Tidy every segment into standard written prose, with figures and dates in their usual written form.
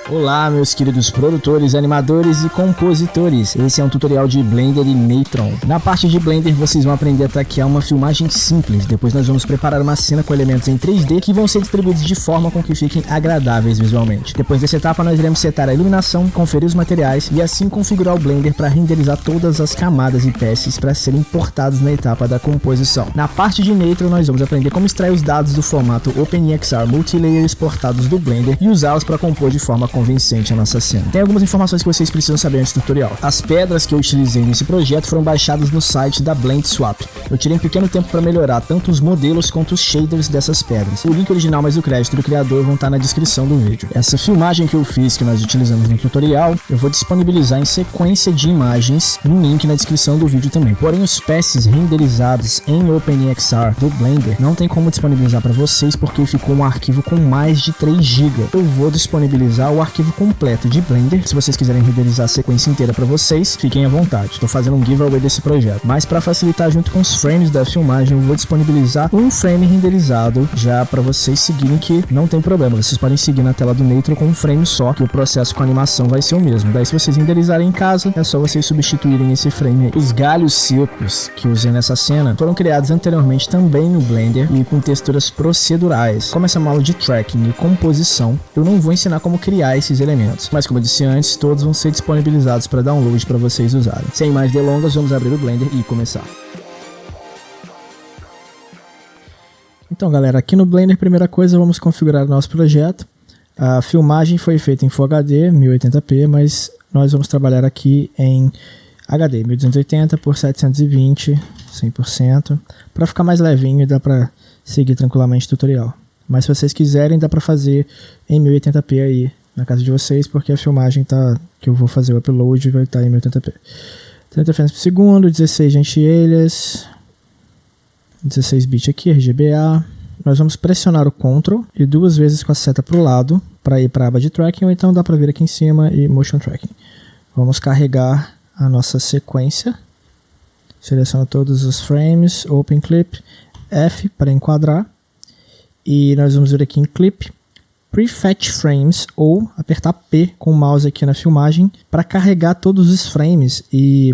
Olá, meus queridos produtores, animadores e compositores. Esse é um tutorial de Blender e Natron. Na parte de Blender, vocês vão aprender a traquear uma filmagem simples. Depois nós vamos preparar uma cena com elementos em 3D que vão ser distribuídos de forma com que fiquem agradáveis visualmente. Depois dessa etapa, nós iremos setar a iluminação, conferir os materiais e assim configurar o Blender para renderizar todas as camadas e peças para serem importados na etapa da composição. Na parte de Natron, nós vamos aprender como extrair os dados do formato OpenEXR Multilayer exportados do Blender e usá-los para compor de forma convincente a nossa cena. Tem algumas informações que vocês precisam saber antes do tutorial. As pedras que eu utilizei nesse projeto foram baixadas no site da BlendSwap. Eu tirei um pequeno tempo para melhorar tanto os modelos quanto os shaders dessas pedras. O link original mais o crédito do criador vão estar na descrição do vídeo. Essa filmagem que eu fiz, que nós utilizamos no tutorial, eu vou disponibilizar em sequência de imagens no link na descrição do vídeo também. Porém, os passes renderizados em OpenEXR do Blender não tem como disponibilizar para vocês porque ficou um arquivo com mais de 3 GB. Eu vou disponibilizar o arquivo completo de Blender. Se vocês quiserem renderizar a sequência inteira para vocês, fiquem à vontade. Estou fazendo um giveaway desse projeto. Mas para facilitar, junto com os frames da filmagem, eu vou disponibilizar um frame renderizado já para vocês seguirem, que não tem problema. Vocês podem seguir na tela do Natron com um frame só, que o processo com a animação vai ser o mesmo. Daí, se vocês renderizarem em casa, é só vocês substituírem esse frame aí. Os galhos secos que eu usei nessa cena foram criados anteriormente também no Blender e com texturas procedurais. Como essa é uma aula de tracking e composição, eu não vou ensinar como criar esses elementos, mas como eu disse antes, todos vão ser disponibilizados para download para vocês usarem. Sem mais delongas, vamos abrir o Blender e começar. Então galera, aqui no Blender, primeira coisa, vamos configurar o nosso projeto. A filmagem foi feita em Full HD 1080p, mas nós vamos trabalhar aqui em HD 1280 por 720, 100%, para ficar mais levinho e dá para seguir tranquilamente o tutorial. Mas se vocês quiserem, dá para fazer em 1080p aí na casa de vocês, porque a filmagem que eu vou fazer o upload vai estar em 1080p. 30 frames por segundo, 16 gentilhas, 16 bits aqui, RGBA. Nós vamos pressionar o Ctrl e 2 vezes com a seta para o lado para ir para a aba de tracking, ou então dá para vir aqui em cima e motion tracking. Vamos carregar a nossa sequência. Seleciona todos os frames, Open Clip, F para enquadrar. E nós vamos vir aqui em Clip, Prefetch Frames, ou apertar P com o mouse aqui na filmagem para carregar todos os frames e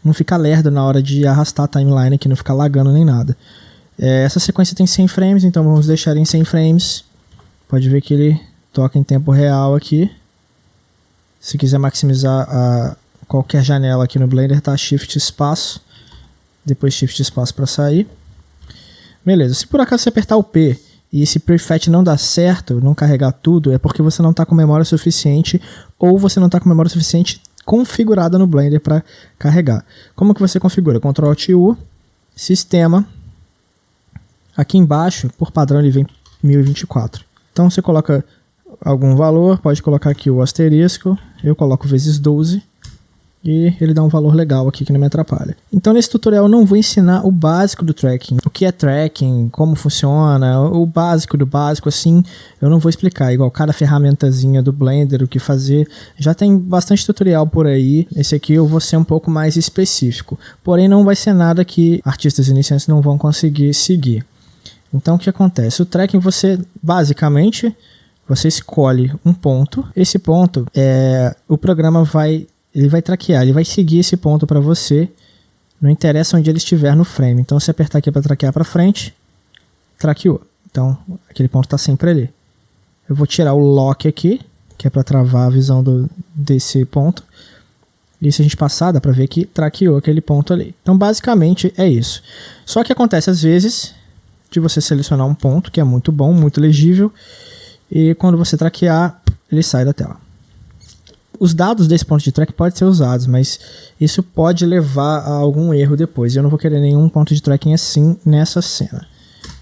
não ficar lerdo na hora de arrastar a timeline aqui, não ficar lagando nem nada. Essa sequência tem 100 frames, então vamos deixar em 100 frames. Pode ver que ele toca em tempo real aqui. Se quiser maximizar qualquer janela aqui no Blender, tá Shift espaço, depois Shift espaço para sair. Beleza, se por acaso você apertar o P e esse prefetch não dá certo, não carregar tudo, é porque você não está com memória suficiente ou você não está com memória suficiente configurada no Blender para carregar. Como que você configura? Ctrl Alt U, Sistema, aqui embaixo, por padrão ele vem 1024. Então você coloca algum valor, pode colocar aqui o asterisco, eu coloco vezes 12. E ele dá um valor legal aqui que não me atrapalha. Então nesse tutorial eu não vou ensinar o básico do tracking. O que é tracking, como funciona, o básico do básico, assim, eu não vou explicar. Igual cada ferramentazinha do Blender, o que fazer. Já tem bastante tutorial por aí. Esse aqui eu vou ser um pouco mais específico. Porém não vai ser nada que artistas iniciantes não vão conseguir seguir. Então o que acontece? O tracking basicamente, você escolhe um ponto. Esse ponto, o programa vai traquear, ele vai seguir esse ponto para você, não interessa onde ele estiver no frame. Então se apertar aqui para traquear para frente, traqueou. Então aquele ponto está sempre ali. Eu vou tirar o lock aqui, que é para travar a visão desse ponto. E se a gente passar, dá para ver que traqueou aquele ponto ali. Então basicamente é isso. Só que acontece às vezes de você selecionar um ponto que é muito bom, muito legível, e quando você traquear, ele sai da tela. Os dados desse ponto de track podem ser usados, mas isso pode levar a algum erro depois. Eu não vou querer nenhum ponto de tracking assim nessa cena.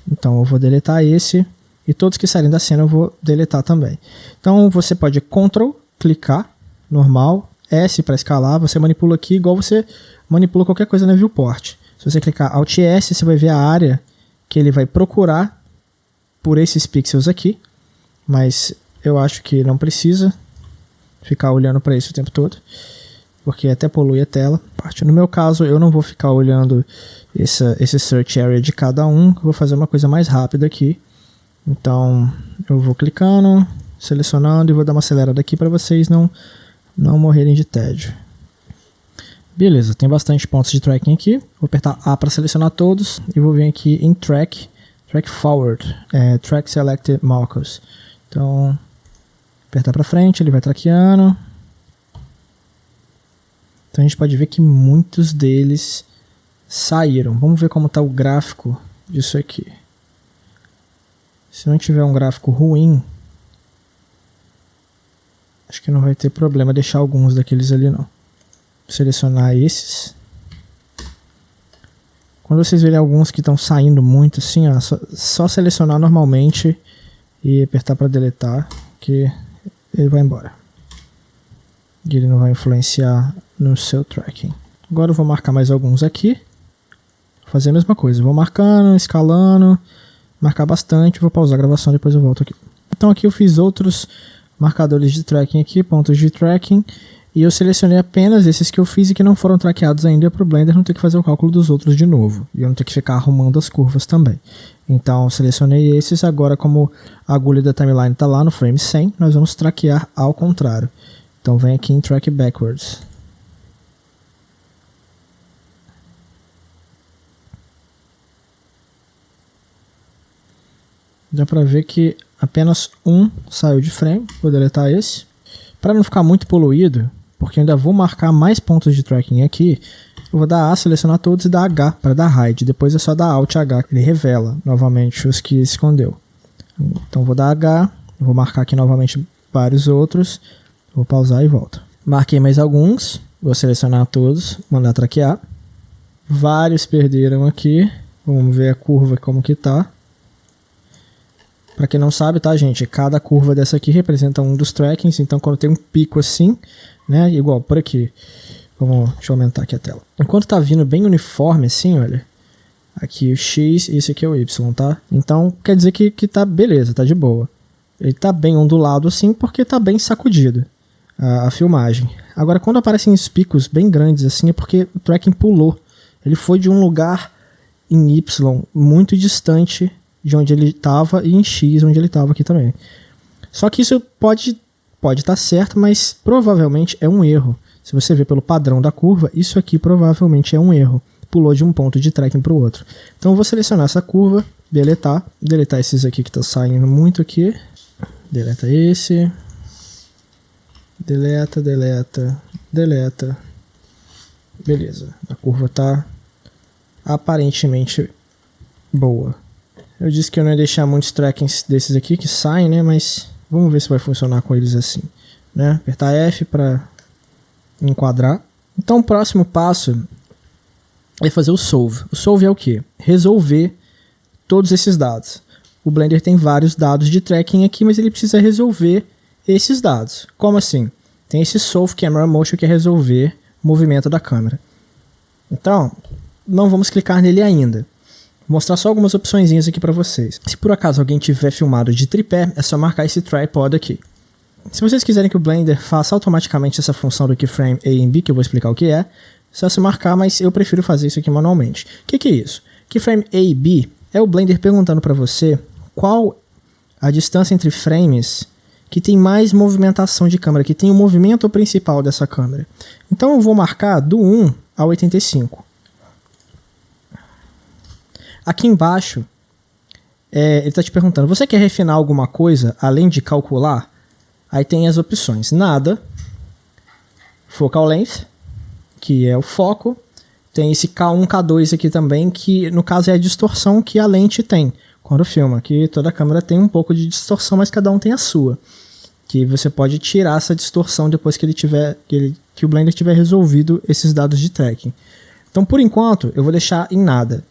Então eu vou deletar esse, e todos que saírem da cena eu vou deletar também. Então você pode Ctrl, clicar, normal, S para escalar, você manipula aqui igual você manipula qualquer coisa na viewport. Se você clicar Alt S, você vai ver a área que ele vai procurar por esses pixels aqui, mas eu acho que não precisa ficar olhando para isso o tempo todo, porque até polui a tela. No meu caso, eu não vou ficar olhando esse search area de cada um, eu vou fazer uma coisa mais rápida aqui. Então, eu vou clicando, selecionando e vou dar uma acelerada aqui para vocês não morrerem de tédio. Beleza, tem bastante pontos de tracking aqui. Vou apertar A para selecionar todos e vou vir aqui em Track Forward, Track Selected Markers. Então, apertar para frente, ele vai traqueando. Então a gente pode ver que muitos deles saíram. Vamos ver como está o gráfico disso aqui. Se não tiver um gráfico ruim, acho que não vai ter problema deixar alguns daqueles ali não. Selecionar esses. Quando vocês verem alguns que estão saindo muito assim, ó, só selecionar normalmente e apertar para deletar, que ele vai embora. E ele não vai influenciar no seu tracking. Agora eu vou marcar mais alguns aqui. Vou fazer a mesma coisa. Vou marcando, escalando, marcar bastante. Vou pausar a gravação, depois eu volto aqui. Então aqui eu fiz outros marcadores de tracking aqui, pontos de tracking. E eu selecionei apenas esses que eu fiz e que não foram traqueados ainda para o Blender não ter que fazer o cálculo dos outros de novo. E eu não ter que ficar arrumando as curvas também. Então selecionei esses. Agora, como a agulha da timeline está lá no frame 100, nós vamos traquear ao contrário. Então vem aqui em Track Backwards. Dá para ver que apenas um saiu de frame. Vou deletar esse. Para não ficar muito poluído, porque eu ainda vou marcar mais pontos de tracking aqui, eu vou dar A, selecionar todos e dar H para dar hide. Depois é só dar Alt H, que ele revela novamente os que escondeu. Então vou dar H, vou marcar aqui novamente vários outros, vou pausar e volto. Marquei mais alguns, vou selecionar todos, mandar traquear. Vários perderam aqui, vamos ver a curva como que tá. Para quem não sabe, tá, gente? Cada curva dessa aqui representa um dos trackings. Então, quando tem um pico assim, né? Igual por aqui. Deixa eu aumentar aqui a tela. Enquanto tá vindo bem uniforme assim, olha. Aqui o X e esse aqui é o Y, tá? Então, quer dizer que tá beleza, tá de boa. Ele tá bem ondulado assim, porque tá bem sacudido a filmagem. Agora, quando aparecem os picos bem grandes assim, é porque o tracking pulou. Ele foi de um lugar em Y muito distante de onde ele estava e em X onde ele estava aqui também. Só que isso pode estar certo, mas provavelmente é um erro. Se você ver pelo padrão da curva, isso aqui provavelmente é um erro. Pulou de um ponto de tracking para o outro. Então eu vou selecionar essa curva, deletar esses aqui que estão saindo muito aqui. Deleta esse. Deleta. Beleza, a curva está aparentemente boa. Eu disse que eu não ia deixar muitos trackings desses aqui que saem, né? Mas vamos ver se vai funcionar com eles assim, né? Apertar F para enquadrar. Então o próximo passo é fazer o Solve. O Solve é o quê? Resolver todos esses dados. O Blender tem vários dados de tracking aqui, mas ele precisa resolver esses dados. Como assim? Tem esse Solve Camera Motion que é resolver o movimento da câmera. Então, não vamos clicar nele ainda. Vou mostrar só algumas opções aqui para vocês. Se por acaso alguém tiver filmado de tripé, é só marcar esse tripod aqui. Se vocês quiserem que o Blender faça automaticamente essa função do keyframe A e B, que eu vou explicar o que é só se marcar, mas eu prefiro fazer isso aqui manualmente. O que é isso? Keyframe A e B é o Blender perguntando para você qual a distância entre frames que tem mais movimentação de câmera, que tem o movimento principal dessa câmera. Então eu vou marcar do 1 ao 85. Aqui embaixo, ele está te perguntando, você quer refinar alguma coisa além de calcular? Aí tem as opções, nada, focal length, que é o foco, tem esse K1, K2 aqui também, que no caso é a distorção que a lente tem quando filma, que toda câmera tem um pouco de distorção, mas cada um tem a sua, que você pode tirar essa distorção depois que o Blender tiver resolvido esses dados de tracking. Então por enquanto eu vou deixar em nada.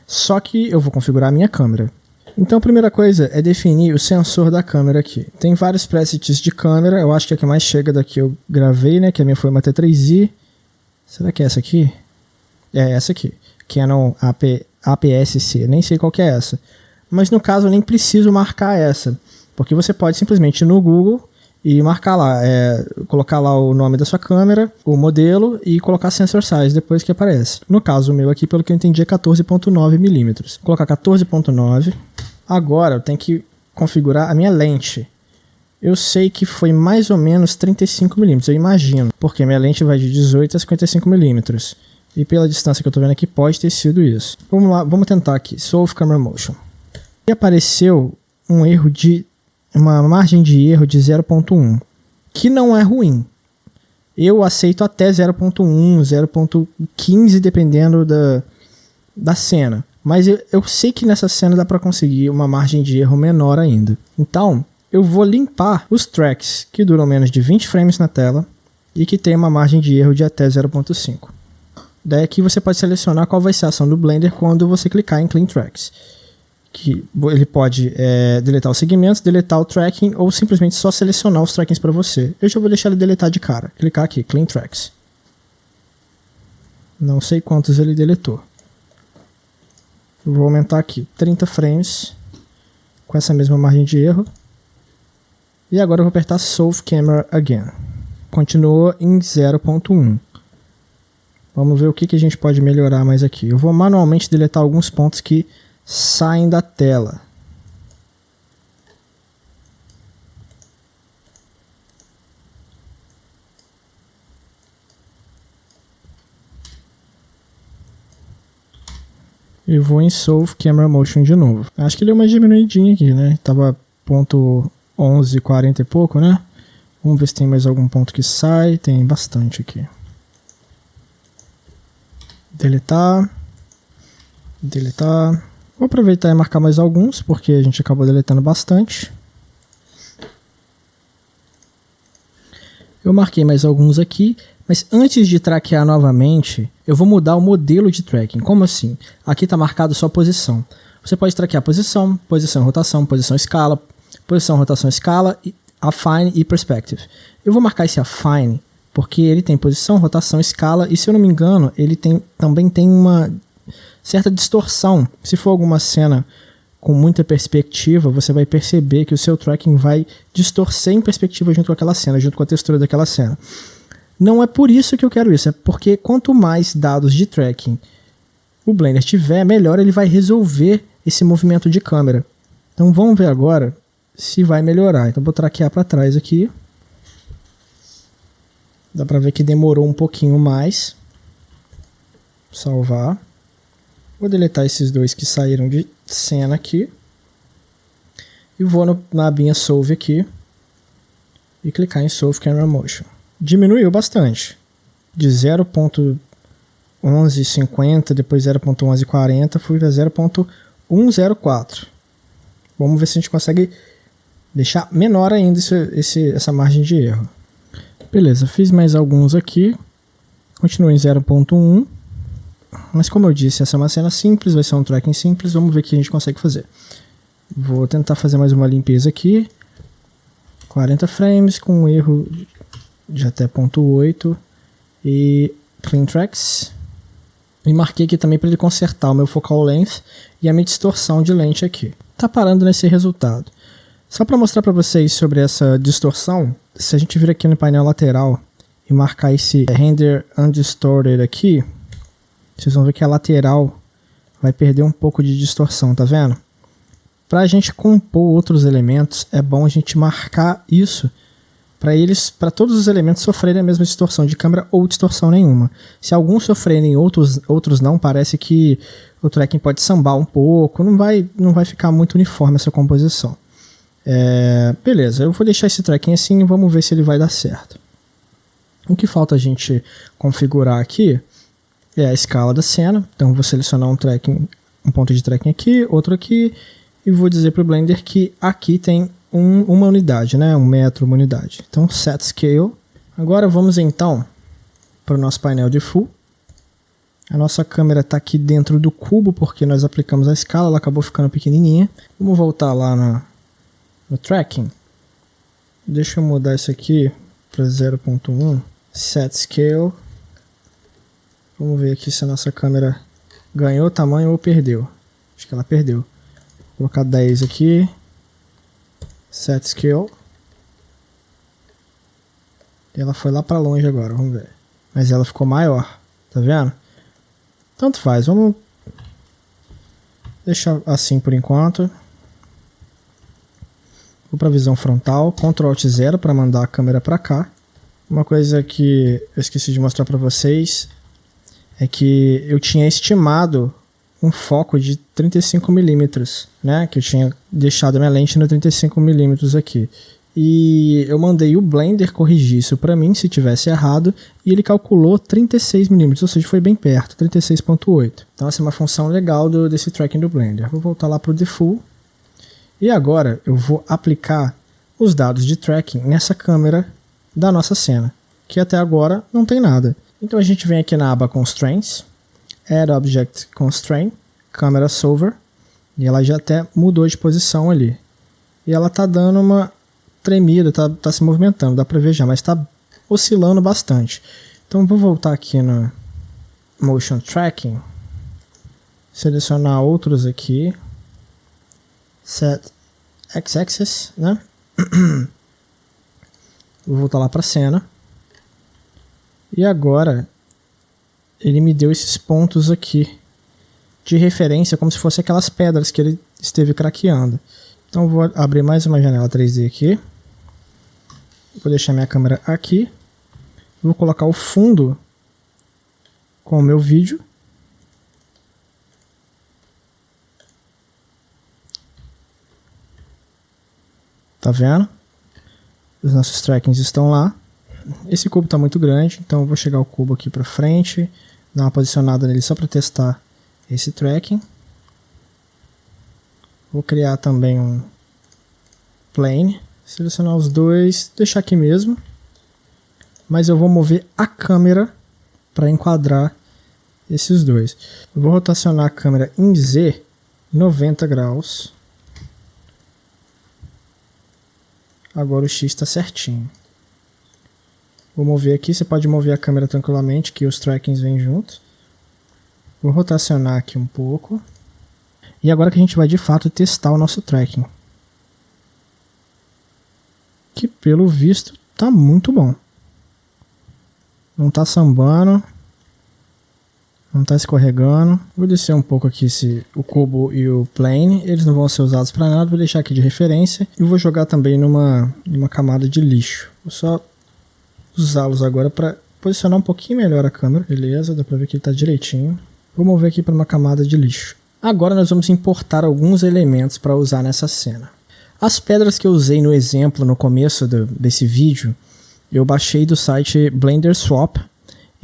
Só que eu vou configurar a minha câmera. Então a primeira coisa é definir o sensor da câmera aqui. Tem vários presets de câmera, eu acho que a que mais chega daqui eu gravei, né? Que a minha foi uma T3i. Será que é essa aqui? É essa aqui. Canon APS-C, nem sei qual que é essa. Mas no caso eu nem preciso marcar essa. Porque você pode simplesmente ir no Google e marcar lá, colocar lá o nome da sua câmera, o modelo e colocar sensor size depois que aparece. No caso o meu aqui, pelo que eu entendi, é 14.9 mm. Vou colocar 14.9. Agora eu tenho que configurar a minha lente. Eu sei que foi mais ou menos 35mm, eu imagino, porque minha lente vai de 18 a 55mm. E pela distância que eu tô vendo aqui, pode ter sido isso. Vamos lá, vamos tentar aqui. Solve Camera Motion. E apareceu um erro de... uma margem de erro de 0.1, que não é ruim. Eu aceito até 0.1, 0.15, dependendo da cena. Mas eu sei que nessa cena dá para conseguir uma margem de erro menor ainda. Então, eu vou limpar os tracks que duram menos de 20 frames na tela e que tem uma margem de erro de até 0.5. Daí aqui você pode selecionar qual vai ser a ação do Blender quando você clicar em Clean Tracks. Que ele pode deletar os segmentos, deletar o tracking ou simplesmente só selecionar os trackings para você. Eu já vou deixar ele deletar de cara. Clicar aqui, Clean Tracks. Não sei quantos ele deletou. Eu vou aumentar aqui 30 frames com essa mesma margem de erro. E agora eu vou apertar Solve Camera Again. Continuou em 0.1. Vamos ver o que a gente pode melhorar mais aqui. Eu vou manualmente deletar alguns pontos que saem da tela. E vou em Solve Camera Motion de novo. Acho que deu uma diminuidinha aqui, né? Tava ponto 11, 40 e pouco, né? Vamos ver se tem mais algum ponto que sai. Tem bastante aqui. Deletar. Deletar. Vou aproveitar e marcar mais alguns, porque a gente acabou deletando bastante. Eu marquei mais alguns aqui, mas antes de traquear novamente, eu vou mudar o modelo de tracking. Como assim? Aqui está marcado só posição. Você pode traquear posição, posição e rotação, posição escala, affine e perspective. Eu vou marcar esse affine porque ele tem posição, rotação, escala e, se eu não me engano, ele também tem uma certa distorção. Se for alguma cena com muita perspectiva, você vai perceber que o seu tracking vai distorcer em perspectiva junto com aquela cena, junto com a textura daquela cena. Não é por isso que eu quero isso, é porque quanto mais dados de tracking o Blender tiver, melhor ele vai resolver esse movimento de câmera. Então vamos ver agora se vai melhorar. Então vou traquear para trás aqui. Dá para ver que demorou um pouquinho mais. Salvar. Vou deletar esses dois que saíram de cena aqui. E vou na abinha Solve aqui. E clicar em Solve Camera Motion. Diminuiu bastante. De 0.1150, depois 0.1140, fui para 0.104. Vamos ver se a gente consegue deixar menor ainda essa margem de erro. Beleza, fiz mais alguns aqui. Continuo em 0.1. Mas como eu disse, essa é uma cena simples, vai ser um tracking simples. Vamos ver o que a gente consegue fazer. Vou tentar fazer mais uma limpeza aqui. 40 frames com um erro de até 0.8 e Clean Tracks. E marquei aqui também para ele consertar o meu focal length e a minha distorção de lente aqui. Tá parando nesse resultado. Só para mostrar para vocês sobre essa distorção, se a gente vir aqui no painel lateral e marcar esse Render Undistorted aqui, vocês vão ver que a lateral vai perder um pouco de distorção, tá vendo? Para a gente compor outros elementos, é bom a gente marcar isso para todos os elementos sofrerem a mesma distorção de câmera ou distorção nenhuma. Se alguns sofrerem, outros não, parece que o tracking pode sambar um pouco, não vai ficar muito uniforme essa composição. Beleza, eu vou deixar esse tracking assim e vamos ver se ele vai dar certo. O que falta a gente configurar aqui é a escala da cena. Então vou selecionar um ponto de tracking aqui, outro aqui, e vou dizer para o Blender que aqui tem uma unidade, né? 1 metro, uma unidade. Então Set Scale. Agora vamos então para o nosso painel de Full. A nossa câmera está aqui dentro do cubo porque nós aplicamos a escala, ela acabou ficando pequenininha. Vamos voltar lá no Tracking. Deixa eu mudar isso aqui para 0.1. Set Scale. Vamos ver aqui se a nossa câmera ganhou tamanho ou perdeu. Acho que ela perdeu. Vou colocar 10 aqui. Set Scale. E ela foi lá para longe agora, vamos ver. Mas ela ficou maior, tá vendo? Tanto faz, vamos deixar assim por enquanto. Vou para visão frontal, Ctrl Alt 0 para mandar a câmera para cá. Uma coisa que eu esqueci de mostrar para vocês é que eu tinha estimado um foco de 35mm, né? Que eu tinha deixado a minha lente no 35mm aqui. E eu mandei o Blender corrigir isso para mim, se tivesse errado, e ele calculou 36mm, ou seja, foi bem perto, 36.8. Então essa é uma função legal desse tracking do Blender. Vou voltar lá para o Default. E agora eu vou aplicar os dados de tracking nessa câmera da nossa cena, que até agora não tem nada. Então a gente vem aqui na aba Constraints, Add Object Constraint, Camera Solver, e ela já até mudou de posição ali. E ela tá dando uma tremida, tá se movimentando, dá pra ver já, mas tá oscilando bastante. Então vou voltar aqui no Motion Tracking, selecionar outros aqui, Set X-Axis, né? Vou voltar lá pra cena. E agora ele me deu esses pontos aqui de referência, como se fossem aquelas pedras que ele esteve craqueando. Então vou abrir mais uma janela 3D aqui. Vou deixar minha câmera aqui. Vou colocar o fundo com o meu vídeo. Tá vendo? Os nossos trackings estão lá. Esse cubo está muito grande, então eu vou chegar o cubo aqui para frente, dar uma posicionada nele só para testar esse tracking. Vou criar também um plane, selecionar os dois, deixar aqui mesmo. Mas eu vou mover a câmera para enquadrar esses dois. Eu vou rotacionar a câmera em Z 90 graus. Agora o X está certinho. Vou mover aqui, você pode mover a câmera tranquilamente, que os trackings vêm juntos. Vou rotacionar aqui um pouco. E agora que a gente vai de fato testar o nosso tracking. Que pelo visto tá muito bom. Não tá sambando. Não tá escorregando. Vou descer um pouco aqui o cubo e o plane. Eles não vão ser usados para nada. Vou deixar aqui de referência. E vou jogar também numa camada de lixo. Vou só usá-los agora para posicionar um pouquinho melhor a câmera. Beleza, dá para ver que ele está direitinho. Vou mover aqui para uma camada de lixo. Agora nós vamos importar alguns elementos para usar nessa cena. As pedras que eu usei no exemplo no começo desse vídeo, eu baixei do site Blender Swap.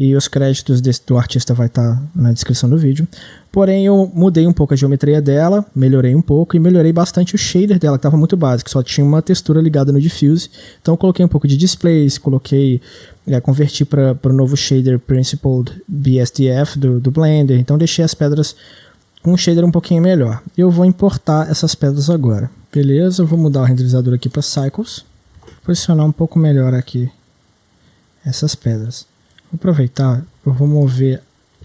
E os créditos do artista vai estar na descrição do vídeo. Porém, eu mudei um pouco a geometria dela, melhorei um pouco e melhorei bastante o shader dela, que estava muito básico, só tinha uma textura ligada no diffuse. Então eu coloquei um pouco de displays, converti para o novo shader Principled BSDF do Blender. Então deixei as pedras com um shader um pouquinho melhor. Eu vou importar essas pedras agora. Beleza, eu vou mudar o renderizador aqui para Cycles. Posicionar um pouco melhor aqui essas pedras. Vou aproveitar, eu vou mover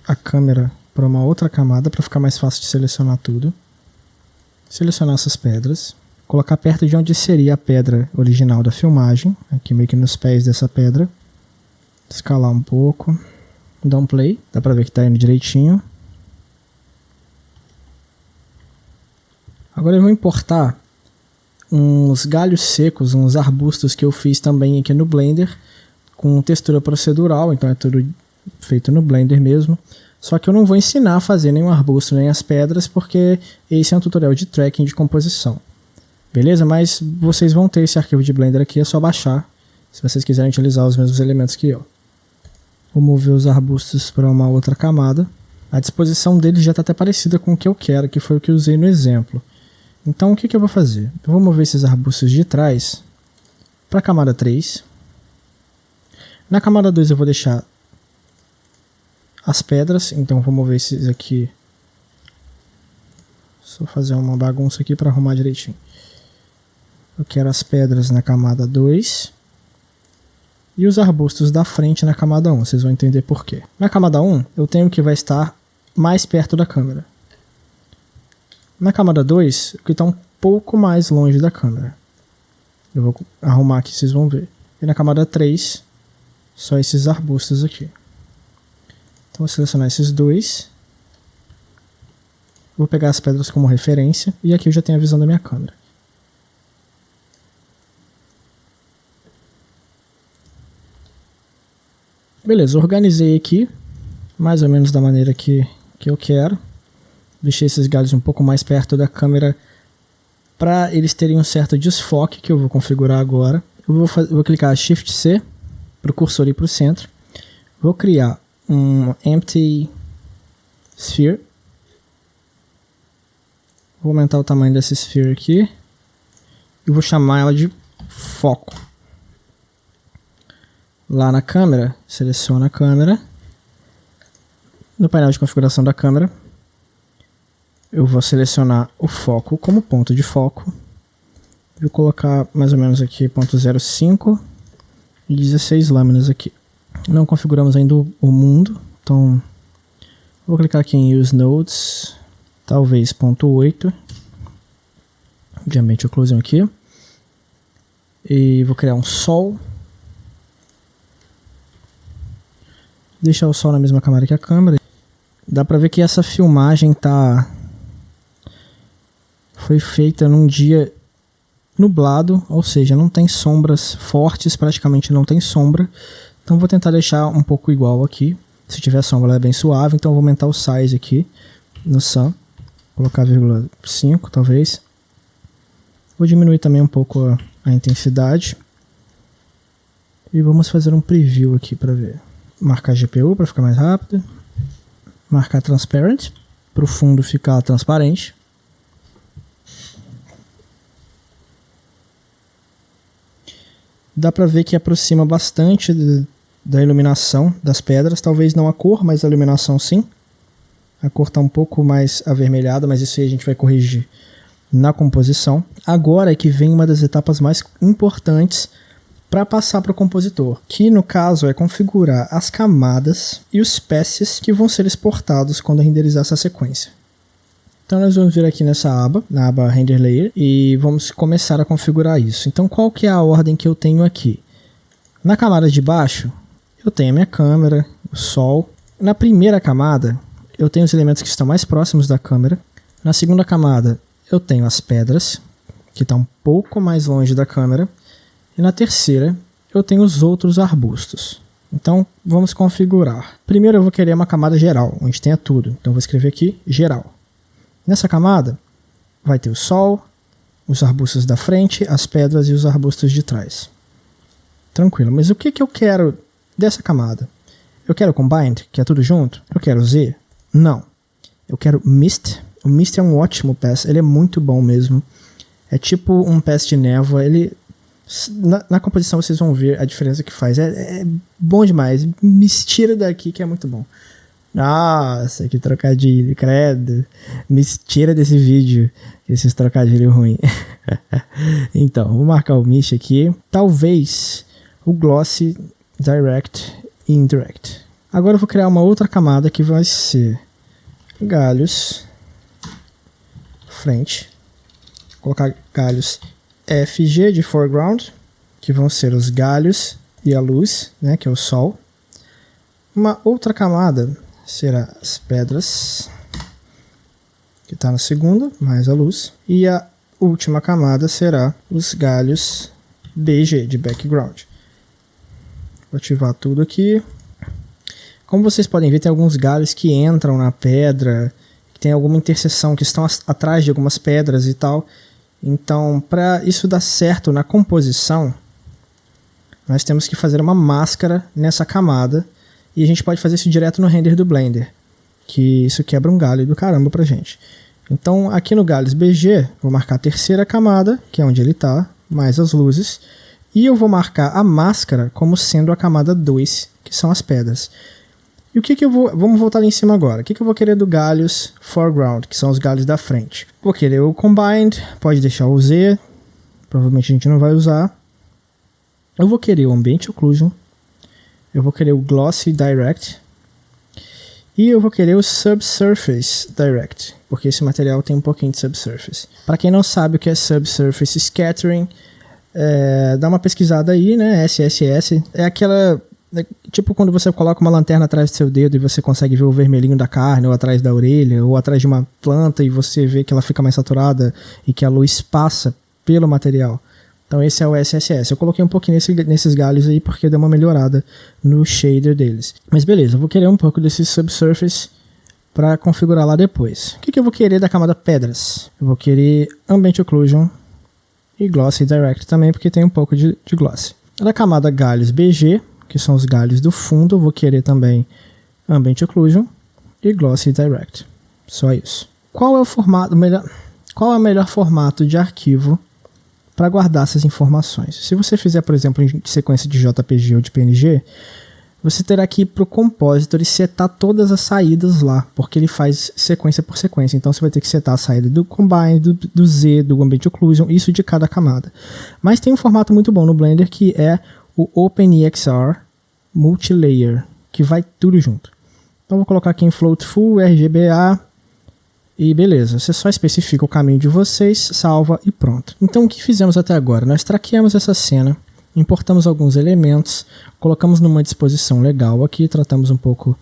a câmera para uma outra camada para ficar mais fácil de selecionar tudo. Selecionar essas pedras, colocar perto de onde seria a pedra original da filmagem, aqui meio que nos pés dessa pedra. Escalar um pouco, dar um play, dá para ver que está indo direitinho. Agora eu vou importar uns galhos secos, uns arbustos que eu fiz também aqui no Blender, com textura procedural, então é tudo feito no Blender mesmo. Só que eu não vou ensinar a fazer nenhum arbusto nem as pedras, porque esse é um tutorial de tracking de composição. Beleza? Mas vocês vão ter esse arquivo de Blender aqui, é só baixar, se vocês quiserem utilizar os mesmos elementos que eu. Vou mover os arbustos para uma outra camada. A disposição deles já está até parecida com o que eu quero, que foi o que eu usei no exemplo. Então o que eu vou fazer? Eu vou mover esses arbustos de trás para a camada 3. Na camada 2 eu vou deixar as pedras, então vou mover esses aqui. Só fazer uma bagunça aqui para arrumar direitinho. Eu quero as pedras na camada 2 e os arbustos da frente na camada 1, vocês vão entender por quê. Na camada 1 eu tenho que vai estar mais perto da câmera. Na camada 2, o que está um pouco mais longe da câmera. Eu vou arrumar aqui, vocês vão ver. E na camada 3, só esses arbustos aqui. Então vou selecionar esses dois. Vou pegar as pedras como referência. E aqui eu já tenho a visão da minha câmera. Beleza, organizei aqui, mais ou menos da maneira que eu quero. Deixei esses galhos um pouco mais perto da câmera para eles terem um certo desfoque, que eu vou configurar agora. Eu vou clicar Shift C para o cursor ir para o centro. Vou criar um Empty Sphere. Vou aumentar o tamanho dessa Sphere aqui. E vou chamar ela de foco. Lá na câmera, seleciona a câmera. No painel de configuração da câmera, eu vou selecionar o foco como ponto de foco. Vou colocar mais ou menos aqui 0.05 e 16 lâminas aqui. Não configuramos ainda o mundo, então vou clicar aqui em Use Nodes, talvez 0.8 de Ambient Occlusion aqui. E vou criar um sol. Deixar o sol na mesma camada que a câmera. Dá pra ver que essa filmagem foi feita num dia nublado, ou seja, não tem sombras fortes, praticamente não tem sombra. Então vou tentar deixar um pouco igual aqui. Se tiver sombra ela é bem suave, então vou aumentar o size aqui no Sun. Colocar 0,5 talvez. Vou diminuir também um pouco a intensidade. E vamos fazer um preview aqui para ver. Marcar GPU para ficar mais rápido. Marcar Transparent para o fundo ficar transparente. Dá para ver que aproxima bastante da iluminação das pedras. Talvez não a cor, mas a iluminação sim. A cor está um pouco mais avermelhada, mas isso aí a gente vai corrigir na composição. Agora é que vem uma das etapas mais importantes para passar para o compositor, que no caso é configurar as camadas e os patches que vão ser exportados quando renderizar essa sequência. Então nós vamos vir aqui nessa aba, na aba Render Layer, e vamos começar a configurar isso. Então qual que é a ordem que eu tenho aqui? Na camada de baixo, eu tenho a minha câmera, o sol. Na primeira camada, eu tenho os elementos que estão mais próximos da câmera. Na segunda camada, eu tenho as pedras, que estão um pouco mais longe da câmera. E na terceira, eu tenho os outros arbustos. Então, vamos configurar. Primeiro eu vou querer uma camada geral, onde tenha tudo. Então, vou escrever aqui, geral. Nessa camada, vai ter o sol, os arbustos da frente, as pedras e os arbustos de trás. Tranquilo, mas o que eu quero dessa camada? Eu quero Combined, que é tudo junto? Eu quero Z? Não. Eu quero Mist. O Mist é um ótimo pass, ele é muito bom mesmo. É tipo um pass de névoa, ele... Na composição vocês vão ver a diferença que faz. É bom demais. Me tira daqui que é muito bom. Nossa, que trocadilho, credo. Me tira desse vídeo, esses trocadilhos ruins. Então, vou marcar o Mist aqui. Talvez o Glossy, Direct e Indirect. Agora eu vou criar uma outra camada que vai ser galhos, frente. Vou colocar galhos FG de foreground, que vão ser os galhos e a luz, né, que é o sol. Uma outra camada será as pedras, que está na segunda, mais a luz. E a última camada será os galhos BG de background. Vou ativar tudo aqui. Como vocês podem ver, tem alguns galhos que entram na pedra, que tem alguma interseção, que estão atrás de algumas pedras e tal. Então, para isso dar certo na composição, nós temos que fazer uma máscara nessa camada. E a gente pode fazer isso direto no render do Blender, que isso quebra um galho do caramba pra gente. Então, aqui no galhos BG, vou marcar a terceira camada, que é onde ele está, mais as luzes. E eu vou marcar a máscara como sendo a camada 2, que são as pedras. E o que eu vou... Vamos voltar ali em cima agora. O que eu vou querer do galhos foreground, que são os galhos da frente? Vou querer o Combined, pode deixar o Z, provavelmente a gente não vai usar. Eu vou querer o Ambient Occlusion, eu vou querer o Glossy Direct, e eu vou querer o Subsurface Direct, porque esse material tem um pouquinho de Subsurface. Para quem não sabe o que é Subsurface Scattering, dá uma pesquisada aí, né? SSS, é aquela... Tipo quando você coloca uma lanterna atrás do seu dedo e você consegue ver o vermelhinho da carne, ou atrás da orelha, ou atrás de uma planta e você vê que ela fica mais saturada e que a luz passa pelo material. Então esse é o SSS. Eu coloquei um pouquinho nesses galhos aí porque deu uma melhorada no shader deles. Mas beleza, eu vou querer um pouco desse subsurface para configurar lá depois. O que eu vou querer da camada pedras? Eu vou querer Ambient Occlusion e Glossy Direct também, porque tem um pouco de Glossy. Da camada galhos BG, que são os galhos do fundo, eu vou querer também Ambient Occlusion e Glossy Direct. Só isso. Qual é o melhor formato de arquivo para guardar essas informações? Se você fizer, por exemplo, em sequência de JPG ou de PNG, você terá que ir para o Compositor e setar todas as saídas lá, porque ele faz sequência por sequência. Então você vai ter que setar a saída do Combine, do Z, do Ambient Occlusion, isso de cada camada. Mas tem um formato muito bom no Blender que é o OpenEXR Multilayer, que vai tudo junto. Então vou colocar aqui em Float Full, RGBA, e beleza, você só especifica o caminho de vocês, salva e pronto. Então o que fizemos até agora? Nós traqueamos essa cena, importamos alguns elementos, colocamos numa disposição legal aqui, tratamos um pouco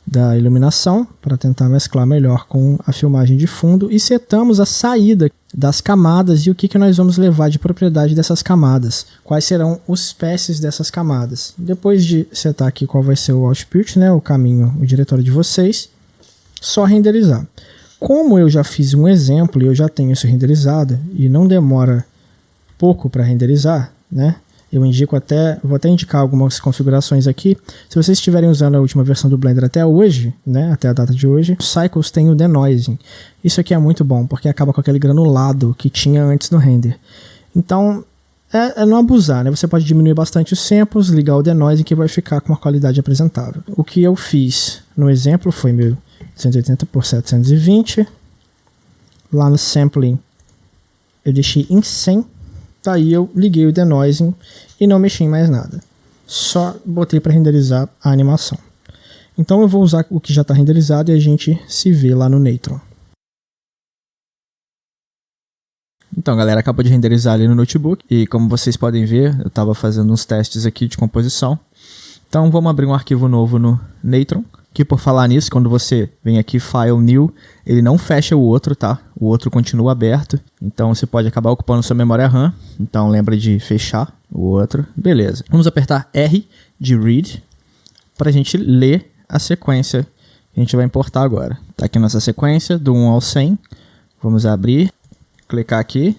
da iluminação para tentar mesclar melhor com a filmagem de fundo e setamos a saída das camadas e o que nós vamos levar de propriedade dessas camadas, quais serão os passes dessas camadas. Depois de setar aqui qual vai ser o output, né, o caminho, o diretório de vocês, só renderizar. Como eu já fiz um exemplo e eu já tenho isso renderizado e não demora pouco para renderizar, né? Eu vou até indicar algumas configurações aqui. Se vocês estiverem usando a última versão do Blender até hoje, né, até a data de hoje, o Cycles tem o denoising. Isso aqui é muito bom, porque acaba com aquele granulado que tinha antes no render. Então, é não abusar, né? Você pode diminuir bastante os samples, ligar o denoising que vai ficar com uma qualidade apresentável. O que eu fiz no exemplo foi 1180 por 720. Lá no sampling eu deixei em 100. Daí eu liguei o denoising e não mexi em mais nada. Só botei para renderizar a animação. Então eu vou usar o que já está renderizado e a gente se vê lá no Natron. Então galera, acabou de renderizar ali no notebook. E como vocês podem ver, eu estava fazendo uns testes aqui de composição. Então vamos abrir um arquivo novo no Natron. Que por falar nisso, quando você vem aqui File New, ele não fecha o outro, tá? O outro continua aberto, então você pode acabar ocupando sua memória RAM. Então lembra de fechar o outro. Beleza. Vamos apertar R de Read para a gente ler a sequência que a gente vai importar agora. Tá aqui nossa sequência do 1 ao 100. Vamos abrir, clicar aqui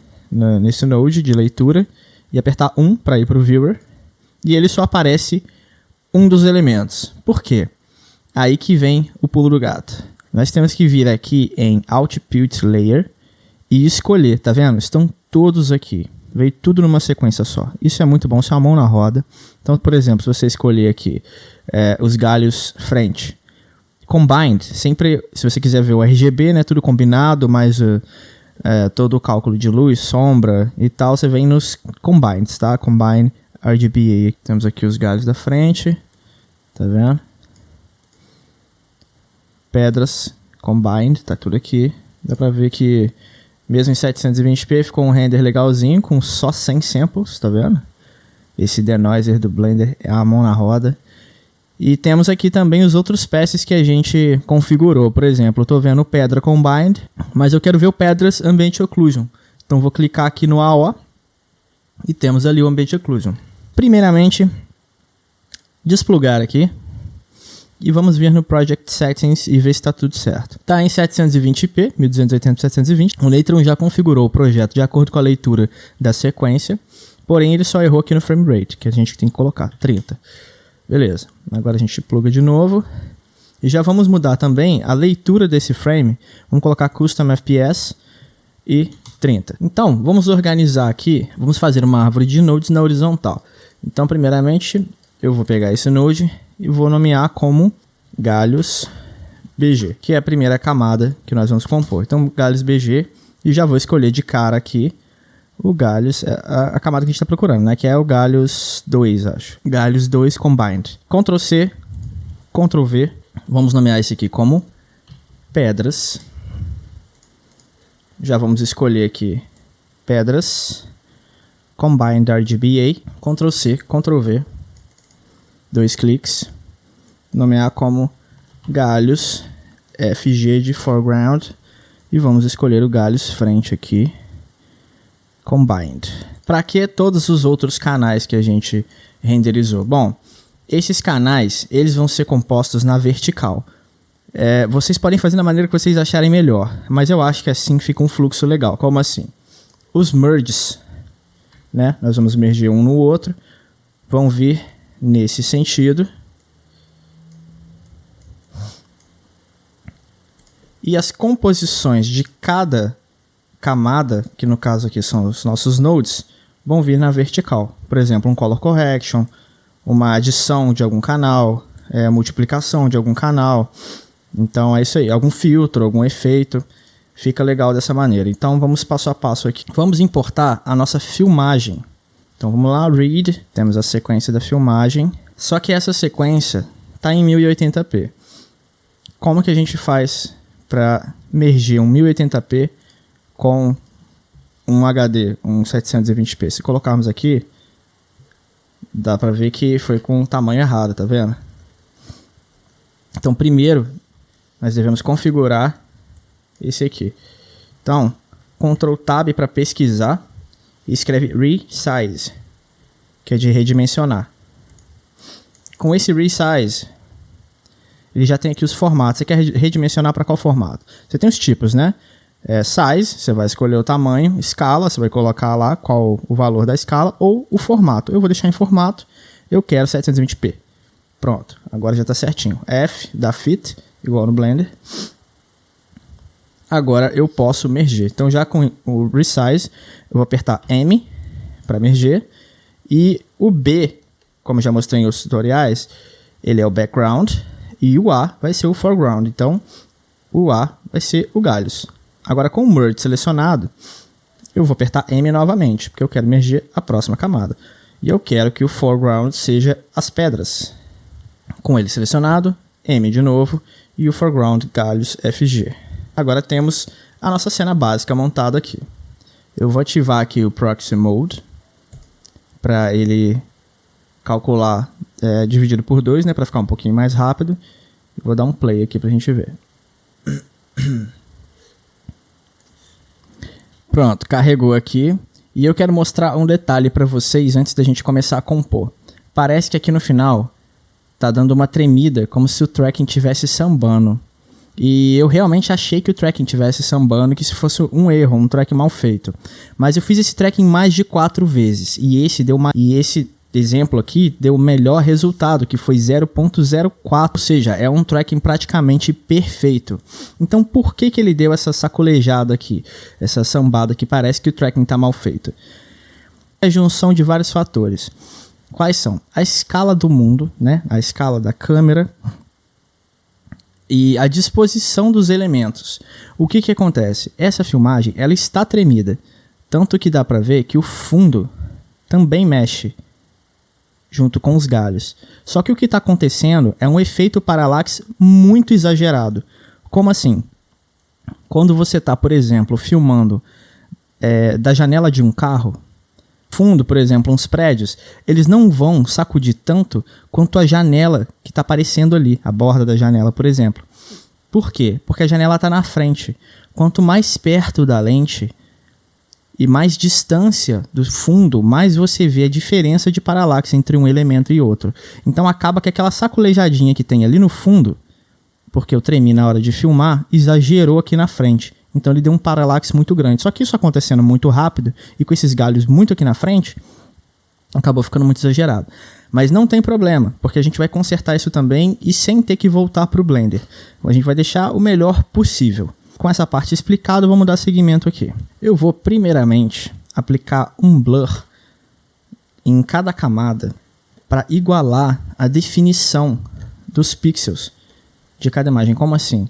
nesse node de leitura e apertar 1 para ir para o Viewer. E ele só aparece um dos elementos. Por quê? Aí que vem o pulo do gato. Nós temos que vir aqui em Output Layer e escolher, tá vendo? Estão todos aqui. Veio tudo numa sequência só. Isso é muito bom, isso é uma mão na roda. Então, por exemplo, se você escolher aqui os galhos frente, Combined, sempre, se você quiser ver o RGB, né, tudo combinado, mais todo o cálculo de luz, sombra e tal, você vem nos Combined, tá? Combine RGBA. Temos aqui os galhos da frente, tá vendo? Pedras, Combined, tá tudo aqui. Dá pra ver que mesmo em 720p ficou um render legalzinho com só 100 samples, tá vendo? Esse denoiser do Blender é a mão na roda. E temos aqui também os outros passes que a gente configurou. Por exemplo, eu tô vendo o Pedra Combined, mas eu quero ver o Pedras Ambient Occlusion. Então vou clicar aqui no AO e temos ali o Ambient Occlusion. Primeiramente, desplugar aqui. E vamos vir no Project Settings e ver se está tudo certo. Está em 720p, 1280 por 720. O Natron já configurou o projeto de acordo com a leitura da sequência. Porém, ele só errou aqui no frame rate, que a gente tem que colocar, 30. Beleza. Agora a gente pluga de novo. E já vamos mudar também a leitura desse frame. Vamos colocar Custom FPS e 30. Então, vamos organizar aqui. Vamos fazer uma árvore de nodes na horizontal. Então, primeiramente, eu vou pegar esse node e vou nomear como galhos BG, que é a primeira camada que nós vamos compor. Então, galhos BG, e já vou escolher de cara aqui o galhos, a camada que a gente está procurando, né? Que é o galhos 2, acho. Galhos 2 Combined. Ctrl C, Ctrl V. Vamos nomear esse aqui como pedras. Já vamos escolher aqui pedras Combined RGBA. Ctrl C, Ctrl V. 2 cliques, nomear como galhos FG de foreground e vamos escolher o galhos frente aqui, Combined. Para que todos os outros canais que a gente renderizou? Bom, esses canais, eles vão ser compostos na vertical. Vocês podem fazer da maneira que vocês acharem melhor, mas eu acho que assim fica um fluxo legal. Como assim? Os merges, né? Nós vamos merger um no outro, vão vir nesse sentido. E as composições de cada camada, que no caso aqui são os nossos nodes, vão vir na vertical. Por exemplo, um color correction, uma adição de algum canal, multiplicação de algum canal. Então é isso aí, algum filtro, algum efeito, fica legal dessa maneira. Então vamos passo a passo aqui. Vamos importar a nossa filmagem. Então vamos lá, read, temos a sequência da filmagem. Só que essa sequência está em 1080p. Como que a gente faz para mergir um 1080p com um HD, um 720p? Se colocarmos aqui, dá para ver que foi com o tamanho errado, tá vendo? Então primeiro nós devemos configurar esse aqui. Então, Ctrl Tab para pesquisar e escreve Resize, que é de redimensionar. Com esse Resize, ele já tem aqui os formatos. Você quer redimensionar para qual formato? Você tem os tipos, né? Size, você vai escolher o tamanho. Escala, você vai colocar lá qual o valor da escala. Ou o formato. Eu vou deixar em formato. Eu quero 720p. Pronto, agora já está certinho. F da Fit, igual no Blender. Agora eu posso merger. Então já com o Resize, eu vou apertar M para merger. E o B, como já mostrei em outros tutoriais, ele é o Background. E o A vai ser o Foreground. Então o A vai ser o Galhos. Agora com o Merge selecionado, eu vou apertar M novamente, porque eu quero merger a próxima camada. E eu quero que o Foreground seja as pedras. Com ele selecionado, M de novo, e o Foreground Galhos FG. Agora temos a nossa cena básica montada aqui. Eu vou ativar aqui o Proxy Mode, para ele calcular dividido por 2, né, para ficar um pouquinho mais rápido. Vou dar um play aqui para a gente ver. Pronto, carregou aqui. E eu quero mostrar um detalhe para vocês antes da gente começar a compor. Parece que aqui no final tá dando uma tremida, como se o tracking tivesse sambando. E eu realmente achei que o tracking tivesse sambando, que se fosse um erro, um track mal feito. Mas eu fiz esse tracking mais de 4 vezes. E esse exemplo aqui deu o melhor resultado, que foi 0.04. Ou seja, é um tracking praticamente perfeito. Então por que ele deu essa sacolejada aqui? Essa sambada que parece que o tracking está mal feito? É a junção de vários fatores. Quais são? A escala do mundo, né? A escala da câmera e a disposição dos elementos. O que acontece? Essa filmagem ela está tremida, tanto que dá para ver que o fundo também mexe junto com os galhos. Só que o que está acontecendo é um efeito parallax muito exagerado. Como assim? Quando você está, por exemplo, filmando da janela de um carro, fundo, por exemplo, uns prédios, eles não vão sacudir tanto quanto a janela que está aparecendo ali, a borda da janela, por exemplo. Por quê? Porque a janela está na frente. Quanto mais perto da lente e mais distância do fundo, mais você vê a diferença de parallax entre um elemento e outro. Então acaba que aquela sacolejadinha que tem ali no fundo, porque eu tremi na hora de filmar, exagerou aqui na frente. Então ele deu um parallax muito grande. Só que isso acontecendo muito rápido e com esses galhos muito aqui na frente, acabou ficando muito exagerado. Mas não tem problema, porque a gente vai consertar isso também e sem ter que voltar para o Blender. A gente vai deixar o melhor possível. Com essa parte explicada, vamos dar seguimento aqui. Eu vou primeiramente aplicar um blur em cada camada para igualar a definição dos pixels de cada imagem. Como assim?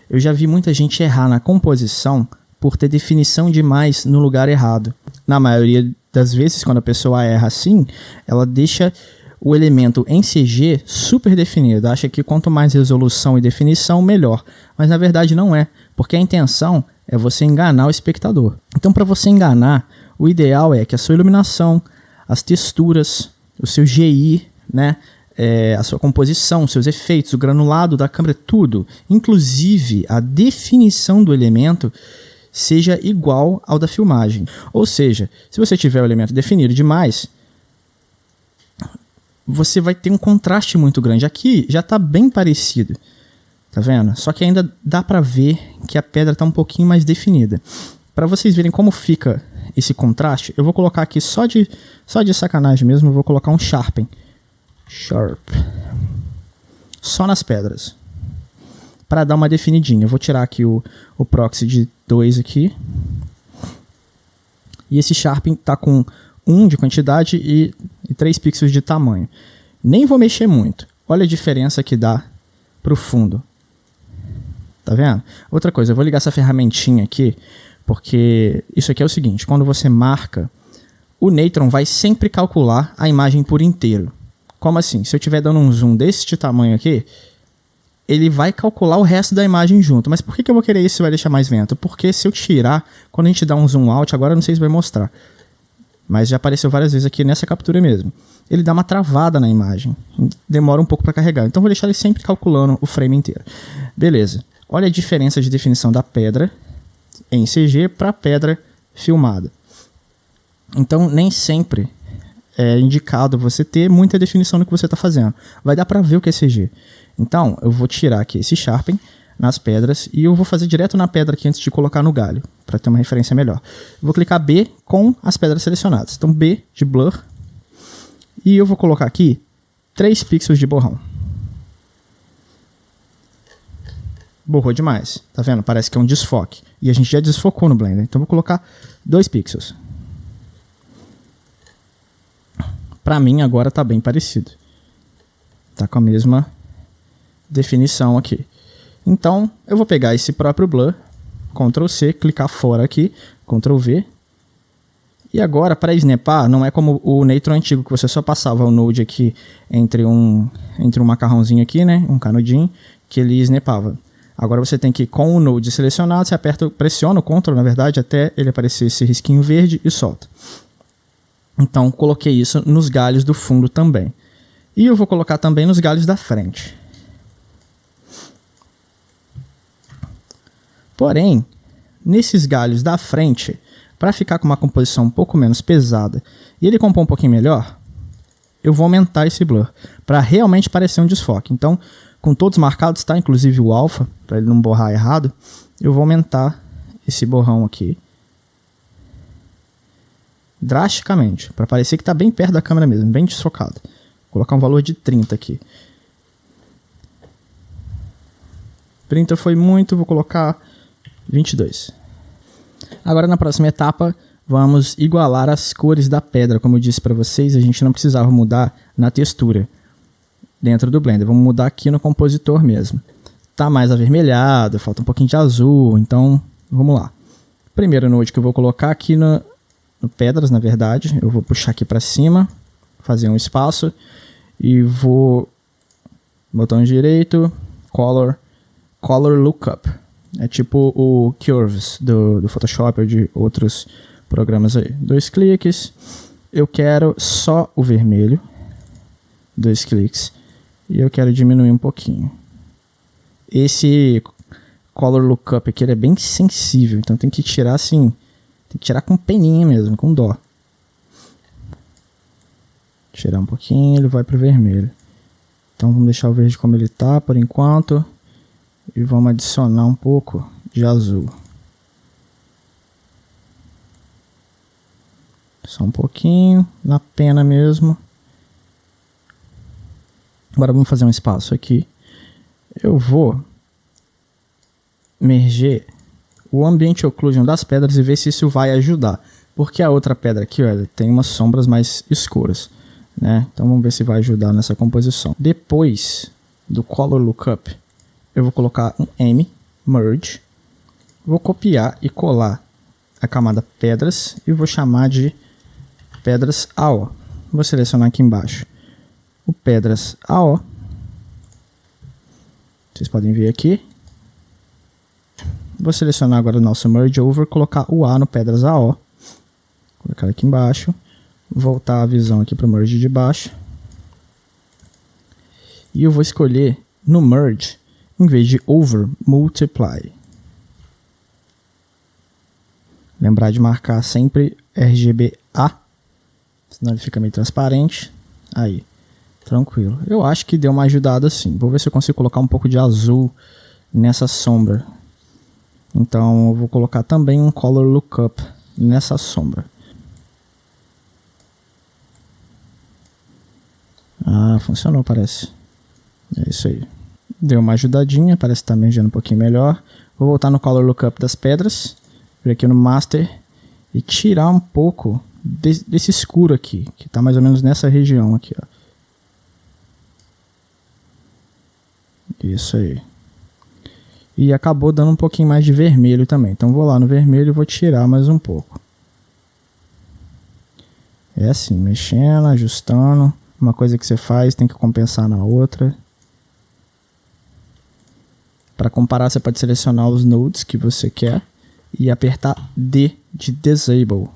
Eu já vi muita gente errar na composição por ter definição demais no lugar errado. Na maioria das vezes, quando a pessoa erra assim, ela deixa o elemento em CG super definido. Acha que quanto mais resolução e definição, melhor. Mas na verdade não é, porque a intenção é você enganar o espectador. Então, para você enganar, o ideal é que a sua iluminação, as texturas, o seu GI, né? A sua composição, seus efeitos, o granulado da câmera, tudo, inclusive a definição do elemento, seja igual ao da filmagem. Ou seja, se você tiver o elemento definido demais, você vai ter um contraste muito grande. Aqui já está bem parecido, tá vendo? Só que ainda dá para ver que a pedra está um pouquinho mais definida. Para vocês verem como fica esse contraste, eu vou colocar aqui só de sacanagem mesmo, eu vou colocar um Sharpen. Só nas pedras, para dar uma definidinha. Eu vou tirar aqui o proxy de 2 aqui. E esse Sharpen tá com 1 de quantidade e 3 pixels de tamanho. Nem vou mexer muito. Olha a diferença que dá pro fundo. Tá vendo? Outra coisa, eu vou ligar essa ferramentinha aqui, porque isso aqui é o seguinte, quando você marca, o Neutron vai sempre calcular a imagem por inteiro. Como assim? Se eu estiver dando um zoom deste tamanho aqui, ele vai calcular o resto da imagem junto. Mas por que eu vou querer isso se vai deixar mais vento? Porque se eu tirar, quando a gente dá um zoom out, agora eu não sei se vai mostrar, mas já apareceu várias vezes aqui nessa captura mesmo, ele dá uma travada na imagem, demora um pouco para carregar. Então vou deixar ele sempre calculando o frame inteiro. Beleza. Olha a diferença de definição da pedra em CG para a pedra filmada. Então nem sempre é indicado você ter muita definição no que você está fazendo. Vai dar para ver o que é CG. Então eu vou tirar aqui esse Sharpen nas pedras e eu vou fazer direto na pedra aqui antes de colocar no galho, para ter uma referência melhor. Eu vou clicar B com as pedras selecionadas. Então B de Blur. E eu vou colocar aqui 3 pixels de borrão. Borrou demais, tá vendo? Parece que é um desfoque. E a gente já desfocou no Blender. Então eu vou colocar 2 pixels. Pra mim agora tá bem parecido. Tá com a mesma definição aqui. Então eu vou pegar esse próprio Blur, Ctrl C, clicar fora aqui, Ctrl V. E agora, para snapar, não é como o Neutron antigo, que você só passava o node aqui entre um macarrãozinho aqui, né? Um canudinho, que ele snapava. Agora você tem que ir com o node selecionado, você aperta, pressiona o Ctrl, na verdade, até ele aparecer esse risquinho verde e solta. Então, coloquei isso nos galhos do fundo também. E eu vou colocar também nos galhos da frente. Porém, nesses galhos da frente, para ficar com uma composição um pouco menos pesada e ele compor um pouquinho melhor, eu vou aumentar esse blur para realmente parecer um desfoque. Então, com todos marcados, tá? Inclusive o alpha, para ele não borrar errado, eu vou aumentar esse borrão aqui drasticamente, para parecer que está bem perto da câmera mesmo, bem desfocado. Vou colocar um valor de 30 aqui. 30 foi muito, vou colocar 22. Agora na próxima etapa, vamos igualar as cores da pedra. Como eu disse para vocês, a gente não precisava mudar na textura dentro do Blender. Vamos mudar aqui no compositor mesmo. Tá mais avermelhado, falta um pouquinho de azul, então vamos lá. Primeiro node que eu vou colocar aqui no pedras, na verdade, eu vou puxar aqui para cima, fazer um espaço e vou botão direito, Color Lookup. É tipo o Curves do Photoshop ou de outros programas aí. 2 cliques. Eu quero só o vermelho. 2 cliques. E eu quero diminuir um pouquinho. Esse Color Lookup aqui ele é bem sensível. Então tem que tirar assim. Tem que tirar com peninha mesmo, com dó. Tirar um pouquinho, ele vai pro vermelho. Então vamos deixar o verde como ele tá por enquanto. E vamos adicionar um pouco de azul. Só um pouquinho, na pena mesmo. Agora vamos fazer um espaço aqui. Eu vou merger o Ambient Occlusion das pedras e ver se isso vai ajudar. Porque a outra pedra aqui, olha, tem umas sombras mais escuras, né? Então vamos ver se vai ajudar nessa composição. Depois do Color Lookup, eu vou colocar um M, Merge, vou copiar e colar a camada pedras e vou chamar de pedras AO. Vou selecionar aqui embaixo o pedras AO. Vocês podem ver aqui. Vou selecionar agora o nosso Merge Over, colocar o A no pedras AO. Colocar aqui embaixo. Voltar a visão aqui para o Merge de baixo. E eu vou escolher no Merge, em vez de Over, Multiply. Lembrar de marcar sempre RGBA, senão ele fica meio transparente. Aí, tranquilo. Eu acho que deu uma ajudada sim. Vou ver se eu consigo colocar um pouco de azul nessa sombra. Então eu vou colocar também um Color Lookup nessa sombra. Ah, funcionou, parece. É isso aí. Deu uma ajudadinha, parece que está emergindo um pouquinho melhor. Vou voltar no Color Lookup das pedras. Vir aqui no Master e tirar um pouco desse escuro aqui, que está mais ou menos nessa região aqui, ó. Isso aí. E acabou dando um pouquinho mais de vermelho também. Então vou lá no vermelho e vou tirar mais um pouco. É assim, mexendo, ajustando. Uma coisa que você faz tem que compensar na outra. Para comparar, você pode selecionar os nodes que você quer e apertar D de Disable.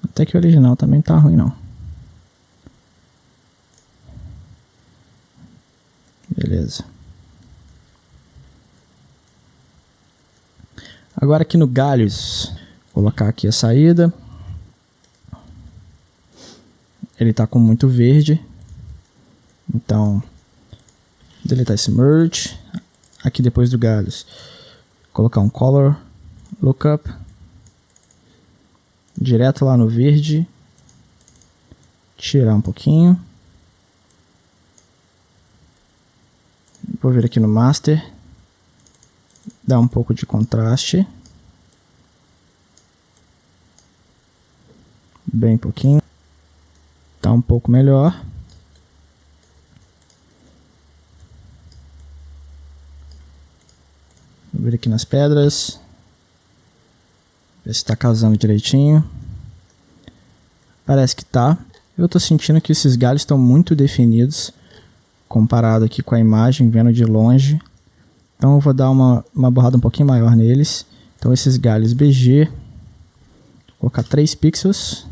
Até que o original também tá ruim não. Beleza. Agora aqui no galhos, vou colocar aqui a saída. Ele tá com muito verde. Então, deletar esse merge. Aqui depois do galhos, colocar um Color Lookup. Direto lá no verde. Tirar um pouquinho. Vou vir aqui no Master. Dar um pouco de contraste. Bem pouquinho. Tá um pouco melhor. Vou vir aqui nas pedras. Ver se tá casando direitinho. Parece que tá. Eu tô sentindo que esses galhos estão muito definidos. Comparado aqui com a imagem, vendo de longe. Então eu vou dar uma borrada um pouquinho maior neles. Então esses galhos BG. Vou colocar 3 pixels.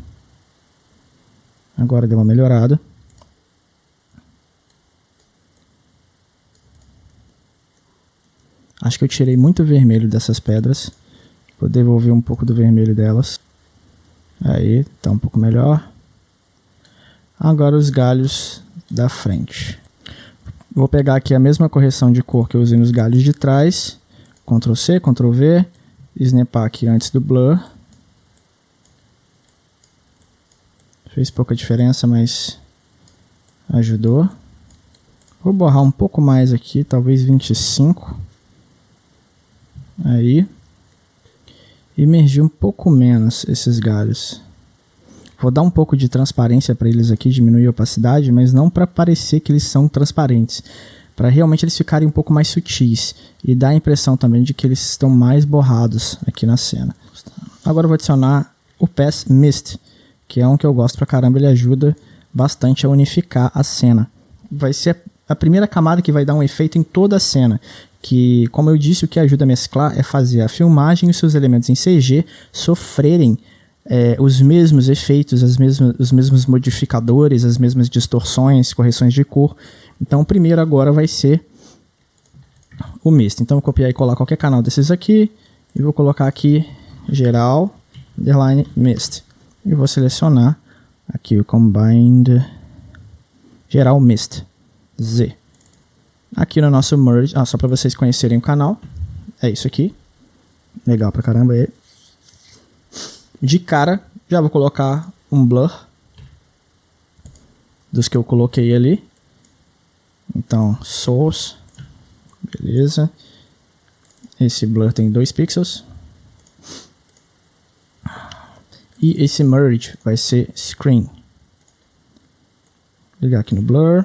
Agora deu uma melhorada. Acho que eu tirei muito vermelho dessas pedras. Vou devolver um pouco do vermelho delas. Aí, tá um pouco melhor. Agora os galhos da frente. Vou pegar aqui a mesma correção de cor que eu usei nos galhos de trás. Ctrl C, Ctrl V. Snapar aqui antes do blur. Fez pouca diferença, mas ajudou. Vou borrar um pouco mais aqui, talvez 25. Aí. Emergir um pouco menos esses galhos. Vou dar um pouco de transparência para eles aqui, diminuir a opacidade, mas não para parecer que eles são transparentes. Para realmente eles ficarem um pouco mais sutis. E dar a impressão também de que eles estão mais borrados aqui na cena. Agora eu vou adicionar o Pass Mist, que é um que eu gosto pra caramba, ele ajuda bastante a unificar a cena. Vai ser a primeira camada que vai dar um efeito em toda a cena, que, como eu disse, o que ajuda a mesclar é fazer a filmagem e os seus elementos em CG sofrerem os mesmos efeitos, os mesmos modificadores, as mesmas distorções, correções de cor. Então o primeiro agora vai ser o Mist. Então eu vou copiar e colar qualquer canal desses aqui, e vou colocar aqui geral, underline Mist. E vou selecionar aqui o Combined Geral Mist Z. Aqui no nosso Merge, só para vocês conhecerem o canal, é isso aqui. Legal pra caramba ele. De cara, já vou colocar um blur dos que eu coloquei ali. Então, Source, beleza. Esse blur tem 2 pixels. E esse merge vai ser screen. Vou ligar aqui no blur.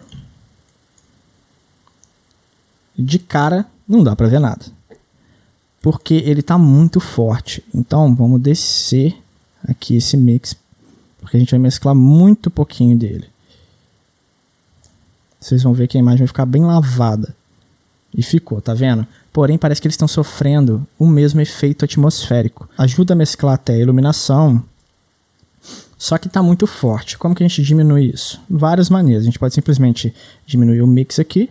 De cara não dá pra ver nada, porque ele tá muito forte. Então vamos descer aqui esse mix, porque a gente vai mesclar muito pouquinho dele. Vocês vão ver que a imagem vai ficar bem lavada. E ficou, tá vendo? Porém parece que eles estão sofrendo o mesmo efeito atmosférico. Ajuda a mesclar até a iluminação, só que está muito forte. Como que a gente diminui isso? Várias maneiras. A gente pode simplesmente diminuir o mix aqui,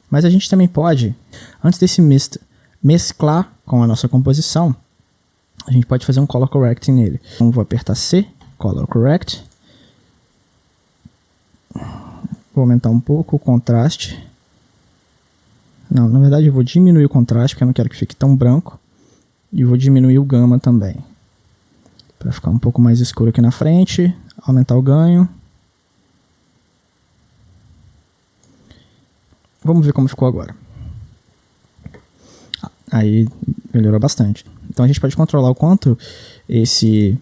mas a gente também pode, antes desse mist mesclar com a nossa composição, a gente pode fazer um Color Correcting nele. Então vou apertar C, Color Correct. Vou aumentar um pouco o contraste. Não, na verdade eu vou diminuir o contraste, porque eu não quero que fique tão branco. E vou diminuir o gama também, para ficar um pouco mais escuro aqui na frente. Aumentar o ganho. Vamos ver como ficou agora. Aí melhorou bastante. Então a gente pode controlar o quanto esse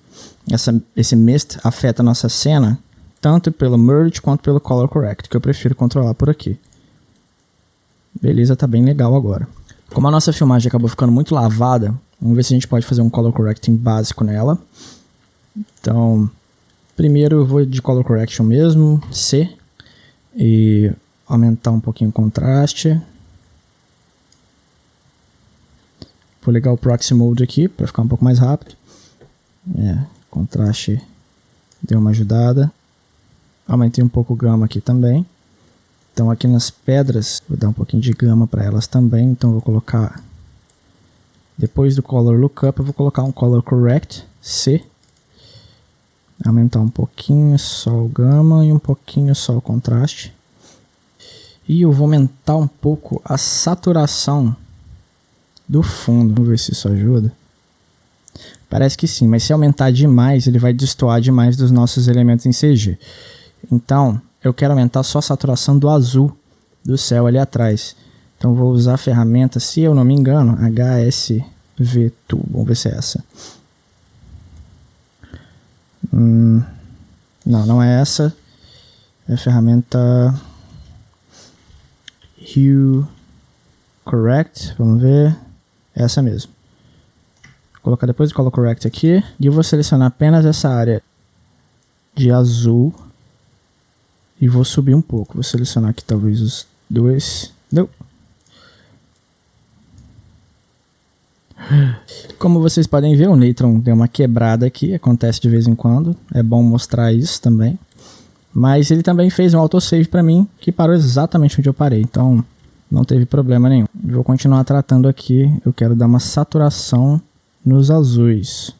mist afeta a nossa cena, tanto pelo merge quanto pelo color correct, que eu prefiro controlar por aqui. Beleza, tá bem legal agora. Como a nossa filmagem acabou ficando muito lavada, vamos ver se a gente pode fazer um color correcting básico nela. Então, primeiro eu vou de color correction mesmo, C, e aumentar um pouquinho o contraste. Vou ligar o Proxy Mode aqui para ficar um pouco mais rápido. Contraste deu uma ajudada. Aumentei um pouco o gama aqui também. Então aqui nas pedras, vou dar um pouquinho de gama para elas também. Então vou colocar, depois do Color Lookup, eu vou colocar um Color Correct, C. Aumentar um pouquinho só o gama e um pouquinho só o contraste. E eu vou aumentar um pouco a saturação do fundo. Vamos ver se isso ajuda. Parece que sim, mas se aumentar demais, ele vai destoar demais dos nossos elementos em CG. Então, eu quero aumentar só a saturação do azul do céu ali atrás. Então, vou usar a ferramenta, se eu não me engano, HSV Tool. Vamos ver se é essa. Não é essa. É a ferramenta Hue Correct. Vamos ver. É essa mesmo. Vou colocar depois o Color Correct aqui. E eu vou selecionar apenas essa área de azul. E vou subir um pouco. Vou selecionar aqui talvez os dois. Deu. Como vocês podem ver, o Natron deu uma quebrada aqui. Acontece de vez em quando. É bom mostrar isso também. Mas ele também fez um autosave para mim, que parou exatamente onde eu parei. Então, não teve problema nenhum. Vou continuar tratando aqui. Eu quero dar uma saturação nos azuis.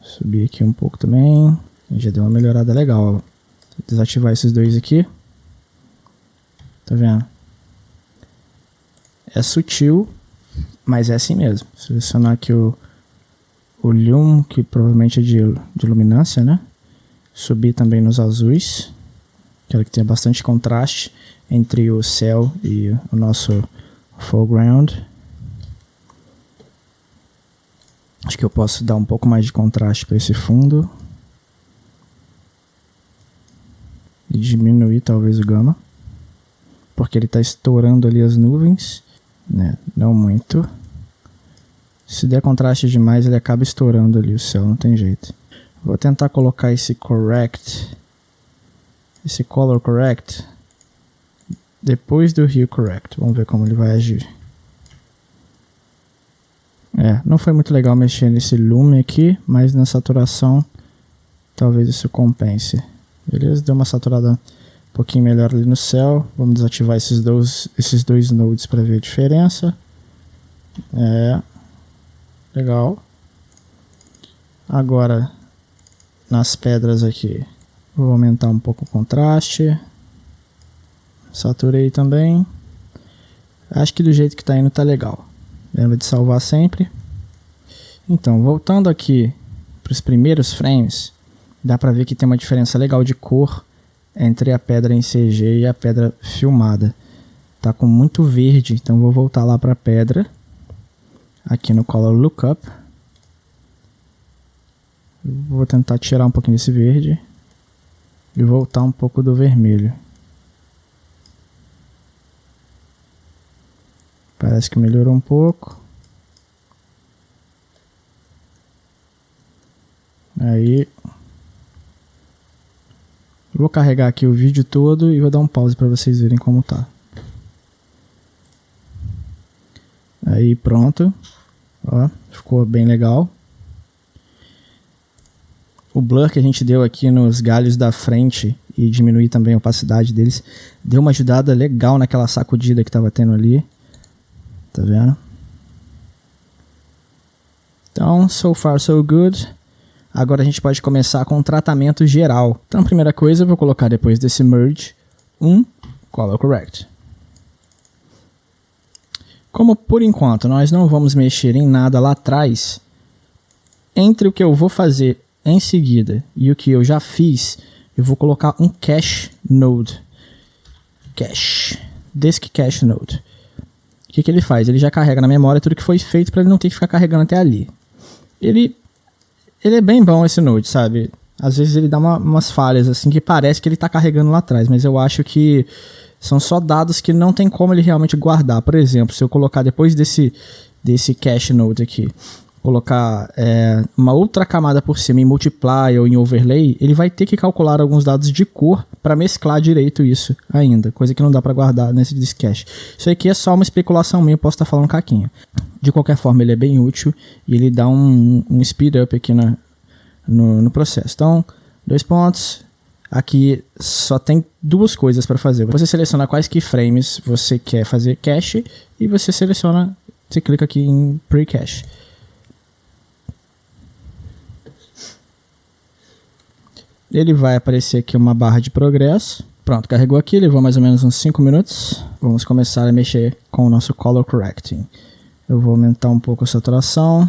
Subir aqui um pouco também. Já deu uma melhorada legal. Vou desativar esses dois aqui. Tá vendo? É sutil, mas é assim mesmo. Selecionar aqui o Lume, que provavelmente é de luminância, né? Subir também nos azuis. Quero que tenha bastante contraste entre o céu e o nosso foreground. Acho que eu posso dar um pouco mais de contraste para esse fundo. E diminuir talvez o gama. Porque ele está estourando ali as nuvens. Né? Não muito. Se der contraste demais, ele acaba estourando ali o céu, não tem jeito. Vou tentar colocar esse correct, esse color correct, depois do hue correct. Vamos ver como ele vai agir. Não foi muito legal mexer nesse lume aqui, mas na saturação talvez isso compense. Beleza? Deu uma saturada um pouquinho melhor ali no céu. Vamos desativar esses dois nodes para ver a diferença. Legal. Agora, nas pedras aqui, vou aumentar um pouco o contraste. Saturei também. Acho que do jeito que está indo tá legal. Lembra de salvar sempre. Então, voltando aqui para os primeiros frames, dá para ver que tem uma diferença legal de cor entre a pedra em CG e a pedra filmada. Tá com muito verde, então vou voltar lá para a pedra. Aqui no Color Lookup. Vou tentar tirar um pouquinho desse verde e voltar um pouco do vermelho. Parece que melhorou um pouco. Aí vou carregar aqui o vídeo todo e vou dar um pause para vocês verem como tá. Aí pronto. Ó, ficou bem legal. O blur que a gente deu aqui nos galhos da frente e diminuir também a opacidade deles deu uma ajudada legal naquela sacudida que estava tendo ali. Tá vendo? Então, so far so good. Agora a gente pode começar com um tratamento geral. Então, a primeira coisa, eu vou colocar depois desse merge color correct. Como por enquanto nós não vamos mexer em nada lá atrás, entre o que eu vou fazer em seguida e o que eu já fiz, eu vou colocar um cache node. Disk cache node. O que ele faz? Ele já carrega na memória tudo que foi feito para ele não ter que ficar carregando até ali. Ele é bem bom esse node, sabe? Às vezes ele dá umas falhas assim que parece que ele está carregando lá atrás, mas eu acho que são só dados que não tem como ele realmente guardar. Por exemplo, se eu colocar depois desse cache node aqui, colocar uma outra camada por cima em multiply ou em overlay, ele vai ter que calcular alguns dados de cor para mesclar direito isso ainda, coisa que não dá para guardar nesse disk cache. Isso aqui é só uma especulação minha, eu posso estar falando caquinha. De qualquer forma, ele é bem útil e ele dá um speed up aqui no processo. Então, 2 pontos. Aqui só tem 2 coisas para fazer. Você seleciona quais keyframes você quer fazer cache e você clica aqui em pre-cache. Ele vai aparecer aqui uma barra de progresso. Pronto, carregou aqui, levou mais ou menos uns 5 minutos. Vamos começar a mexer com o nosso color correcting. Eu vou aumentar um pouco a saturação.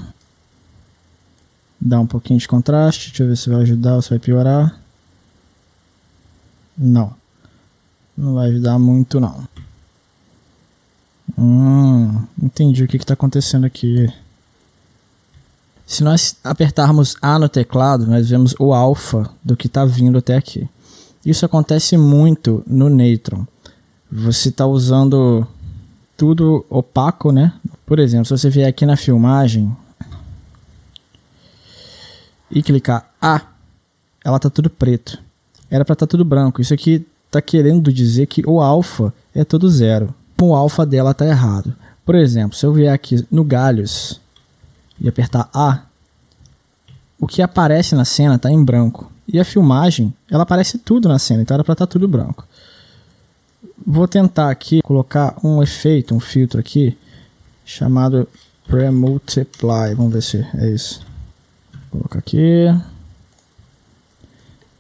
Dar um pouquinho de contraste. Deixa eu ver se vai ajudar ou se vai piorar. Não vai ajudar muito não. Entendi o que está acontecendo aqui. Se nós apertarmos A no teclado, nós vemos o alpha do que está vindo até aqui. Isso acontece muito no Neutron. Você está usando tudo opaco, né? Por exemplo, se você vier aqui na filmagem e clicar A, ela está tudo preto. Era para estar tudo branco. Isso aqui está querendo dizer que o alpha é todo 0. O alpha dela está errado. Por exemplo, se eu vier aqui no galhos e apertar A, o que aparece na cena está em branco. E a filmagem, ela aparece tudo na cena, então era para estar tudo branco. Vou tentar aqui colocar um efeito, um filtro aqui, chamado Pre-Multiply. Vamos ver se é isso. Vou colocar aqui.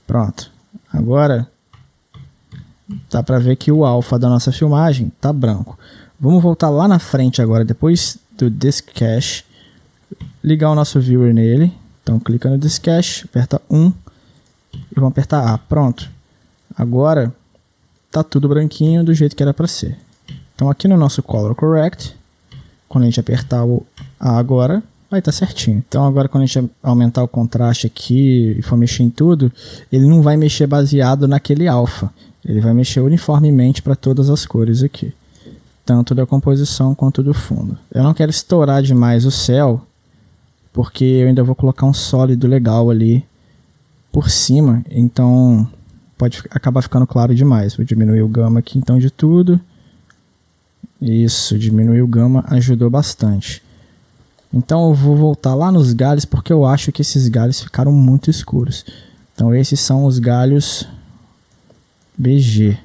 Pronto. Agora, dá para ver que o alpha da nossa filmagem está branco. Vamos voltar lá na frente agora, depois do Disk Cache, ligar o nosso viewer nele. Então clica no Disk Cache, aperta 1 e vamos apertar A. Pronto. Agora tá tudo branquinho do jeito que era para ser. Então aqui no nosso Color Correct, quando a gente apertar o A agora, vai estar certinho. Então agora quando a gente aumentar o contraste aqui e for mexer em tudo, ele não vai mexer baseado naquele alpha. Ele vai mexer uniformemente para todas as cores aqui. Tanto da composição quanto do fundo. Eu não quero estourar demais o céu, porque eu ainda vou colocar um sólido legal ali por cima, então pode acabar ficando claro demais. Vou diminuir o gama aqui então de tudo. Isso, diminuir o gama ajudou bastante. Então eu vou voltar lá nos galhos, porque eu acho que esses galhos ficaram muito escuros. Então esses são os galhos BG.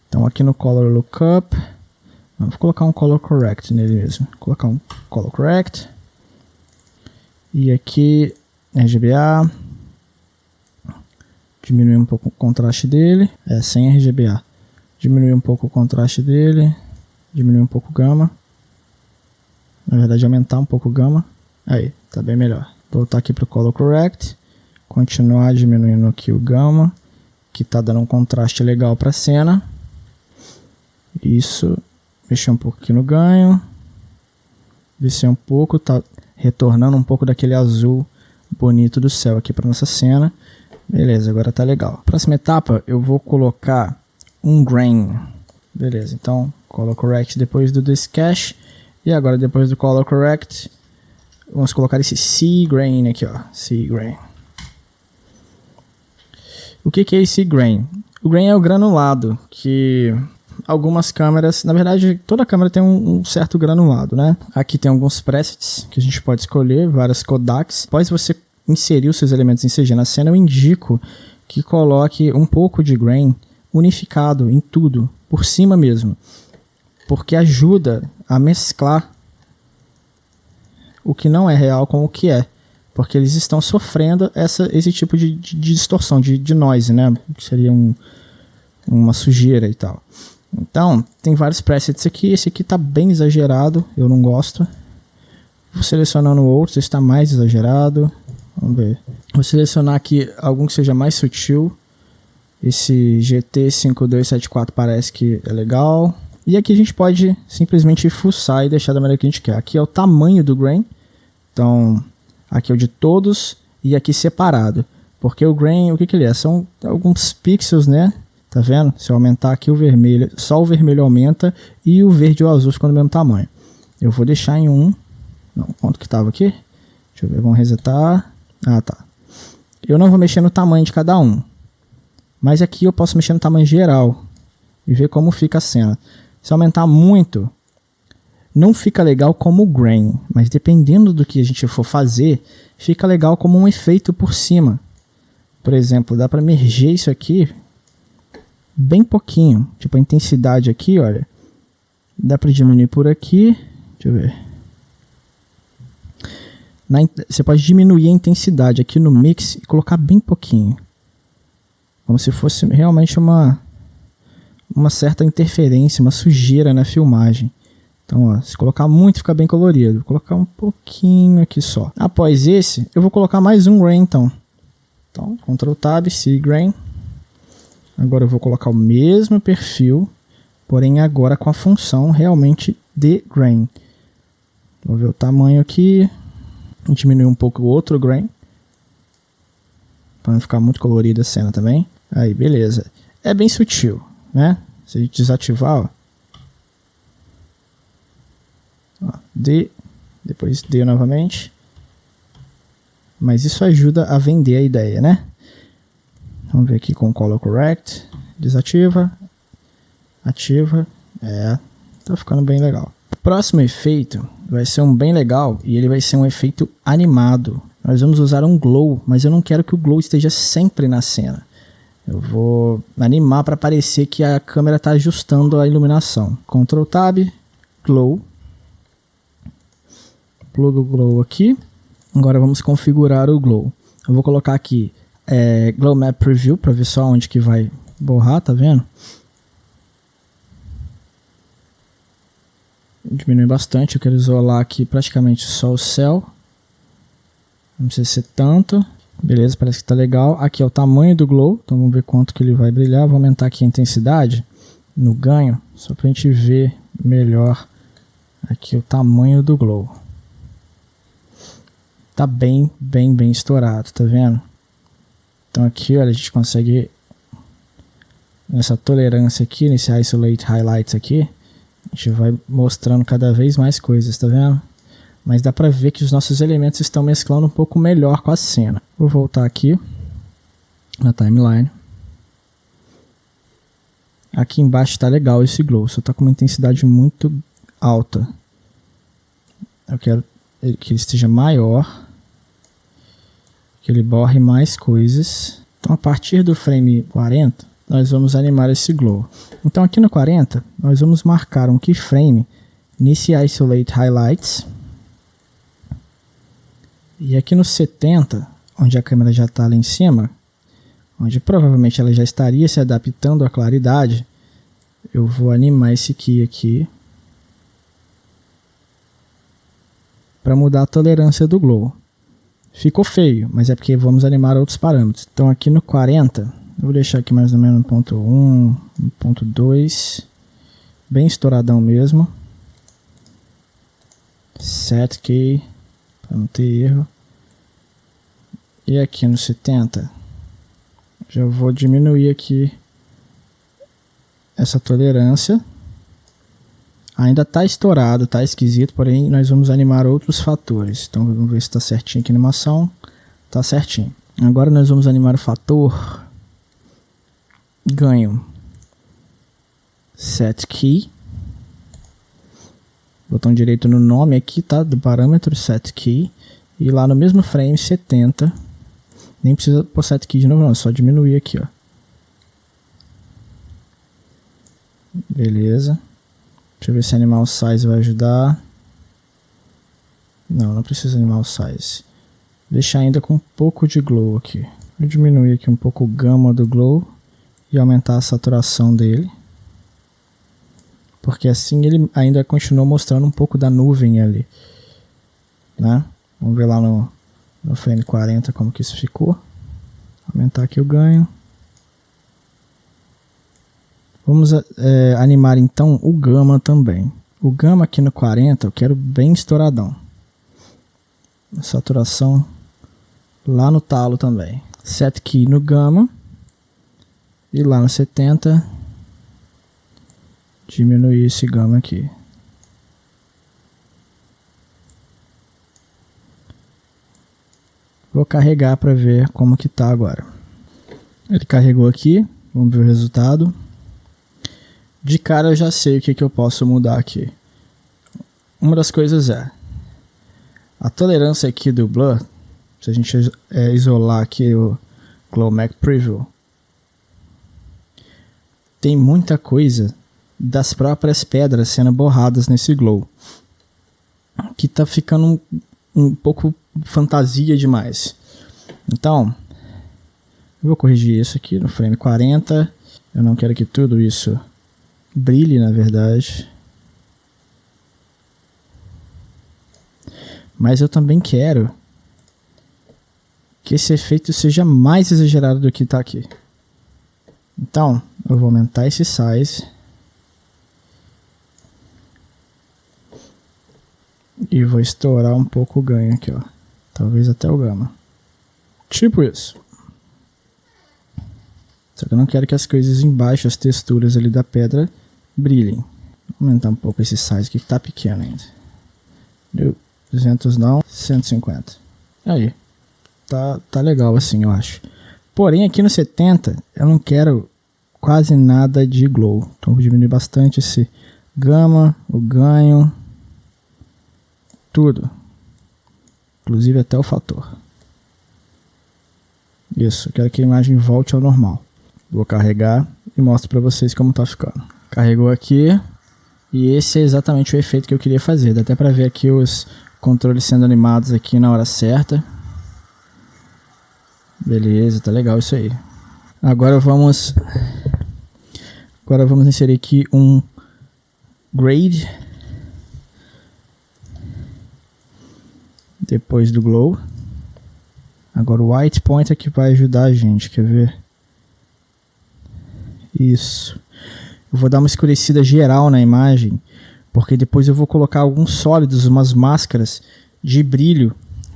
Então aqui no Color Lookup, vou colocar um Color Correct nele mesmo. Vou colocar um Color Correct. E aqui RGBA. Diminuir um pouco o contraste dele. Sem RGBA. Diminuir um pouco o contraste dele. Diminuir um pouco o gama. Na verdade, aumentar um pouco o gama. Aí, tá bem melhor. Voltar aqui para o Color Correct. Continuar diminuindo aqui o gama, que tá dando um contraste legal para a cena. Isso. Mexer um pouco aqui no ganho. Descer um pouco. Tá retornando um pouco daquele azul bonito do céu aqui para nossa cena. Beleza, agora tá legal. Próxima etapa, eu vou colocar um grain. Beleza, então Color Correct depois do Disk Cache. E agora depois do Color Correct, vamos colocar esse C-Grain aqui, ó. C-Grain. O que é esse grain? O grain é o granulado, que algumas câmeras, na verdade toda câmera tem um certo granulado, né? Aqui tem alguns presets que a gente pode escolher, várias Kodaks. Após você inserir os seus elementos em CG na cena, eu indico que coloque um pouco de grain unificado em tudo, por cima mesmo, porque ajuda a mesclar o que não é real com o que é. Porque eles estão sofrendo esse tipo de distorção, de noise, né? Que seria uma sujeira e tal. Então, tem vários presets aqui. Esse aqui está bem exagerado, eu não gosto. Vou selecionando outros, esse está mais exagerado. Vamos ver. Vou selecionar aqui algum que seja mais sutil. Esse GT5274 parece que é legal. E aqui a gente pode simplesmente fuçar e deixar da maneira que a gente quer. Aqui é o tamanho do grain. Então, aqui é o de todos e aqui separado. Porque o grain, o que ele é? São alguns pixels, né? Tá vendo? Se eu aumentar aqui o vermelho, só o vermelho aumenta e o verde e o azul ficam do mesmo tamanho. Eu vou deixar em 1. Não, quanto que estava aqui? Deixa eu ver, vamos resetar. Ah, tá. Eu não vou mexer no tamanho de cada um. Mas aqui eu posso mexer no tamanho geral e ver como fica a cena. Se aumentar muito, não fica legal como o grain, mas dependendo do que a gente for fazer, fica legal como um efeito por cima. Por exemplo, dá para merger isso aqui bem pouquinho. Tipo, a intensidade aqui, olha. Dá para diminuir por aqui. Deixa eu ver. Você pode diminuir a intensidade aqui no mix e colocar bem pouquinho. Como se fosse realmente uma certa interferência, uma sujeira na filmagem. Então, ó, se colocar muito, fica bem colorido. Vou colocar um pouquinho aqui só. Após esse, eu vou colocar mais um grain, então. Então, Ctrl Tab, C Grain. Agora eu vou colocar o mesmo perfil, porém agora com a função realmente de grain. Vou ver o tamanho aqui. Diminuir um pouco o outro grain, para não ficar muito colorida a cena também. Aí, beleza. É bem sutil, né? Se a gente desativar, ó, depois D novamente. Mas isso ajuda a vender a ideia, né? Vamos ver aqui com Color Correct. Desativa. Ativa. Tá ficando bem legal. O próximo efeito vai ser um bem legal e ele vai ser um efeito animado. Nós vamos usar um glow, mas eu não quero que o glow esteja sempre na cena. Eu vou animar para parecer que a câmera está ajustando a iluminação. Ctrl Tab, Glow. Plug o Glow aqui. Agora vamos configurar o Glow. Eu vou colocar aqui Glow Map Preview para ver só onde que vai borrar, tá vendo? Diminui bastante, eu quero isolar aqui praticamente só o céu. Não precisa ser tanto. Beleza, parece que tá legal. Aqui é o tamanho do glow, então vamos ver quanto que ele vai brilhar. Vou aumentar aqui a intensidade no ganho, só pra gente ver melhor aqui o tamanho do glow. Tá bem estourado, tá vendo? Então aqui, olha, a gente consegue, nessa tolerância aqui, nesse Isolate Highlights aqui, a gente vai mostrando cada vez mais coisas, tá vendo? Mas dá pra ver que os nossos elementos estão mesclando um pouco melhor com a cena. Vou voltar aqui na timeline. Aqui embaixo tá legal esse glow, só tá com uma intensidade muito alta. Eu quero que ele esteja maior, que ele borre mais coisas. Então a partir do frame 40, nós vamos animar esse glow. Então aqui no 40, nós vamos marcar um keyframe nesse Isolate Highlights. E aqui no 70, onde a câmera já está lá em cima, onde provavelmente ela já estaria se adaptando à claridade, eu vou animar esse key aqui para mudar a tolerância do glow. Ficou feio, mas é porque vamos animar outros parâmetros. Então aqui no 40, eu vou deixar aqui mais ou menos no ponto 1, no ponto 2, bem estouradão mesmo. Set key, para não ter erro. E aqui no 70, já vou diminuir aqui essa tolerância. Ainda está estourado, está esquisito, porém nós vamos animar outros fatores. Então vamos ver se está certinho aqui a animação. Está certinho. Agora nós vamos animar o fator ganho. Set key. Botão direito no nome aqui, tá? Do parâmetro set key. E lá no mesmo frame 70. Nem precisa pôr set key de novo, não. É só diminuir aqui, ó. Beleza. Deixa eu ver se animar o size vai ajudar. Não precisa animar o size. Deixar ainda com um pouco de glow aqui. Vou diminuir aqui um pouco o gama do glow e aumentar a saturação dele. Porque assim ele ainda continua mostrando um pouco da nuvem ali, né? Vamos ver lá no frame 40 como que isso ficou. Aumentar aqui o ganho. Vamos animar então o gama também. O gama aqui no 40 eu quero bem estouradão. A saturação lá no talo também. Set key no gama. E lá no 70 diminuir esse gama aqui. Vou carregar para ver como que tá agora. Ele carregou aqui, vamos ver o resultado. De cara eu já sei o que eu posso mudar aqui. Uma das coisas é a tolerância aqui do blur. Se a gente isolar aqui o Glow Mac Preview, tem muita coisa das próprias pedras sendo borradas nesse glow, que tá ficando um pouco fantasia demais. Então eu vou corrigir isso aqui no frame 40. Eu não quero que tudo isso brilhe, na verdade, mas eu também quero que esse efeito seja mais exagerado do que está aqui. Então eu vou aumentar esse size e vou estourar um pouco o ganho aqui, ó. Talvez até o gama. Tipo isso. Só que eu não quero que as coisas embaixo, as texturas ali da pedra, brilhem. Vou aumentar um pouco esse size aqui que tá pequeno ainda. 200 não, 150. Aí. Tá legal assim, eu acho. Porém aqui no 70 eu não quero quase nada de glow. Então vou diminuir bastante esse gama, o ganho, tudo. Inclusive até o fator. Isso, eu quero que a imagem volte ao normal. Vou carregar e mostro para vocês como tá ficando. Carregou aqui e esse é exatamente o efeito que eu queria fazer. Dá até para ver aqui os controles sendo animados aqui na hora certa. Beleza, tá legal isso aí. Agora vamos inserir aqui um grade depois do glow. Agora o white point é que vai ajudar a gente, quer ver? Isso. Eu vou dar uma escurecida geral na imagem, porque depois eu vou colocar alguns sólidos, umas máscaras de brilho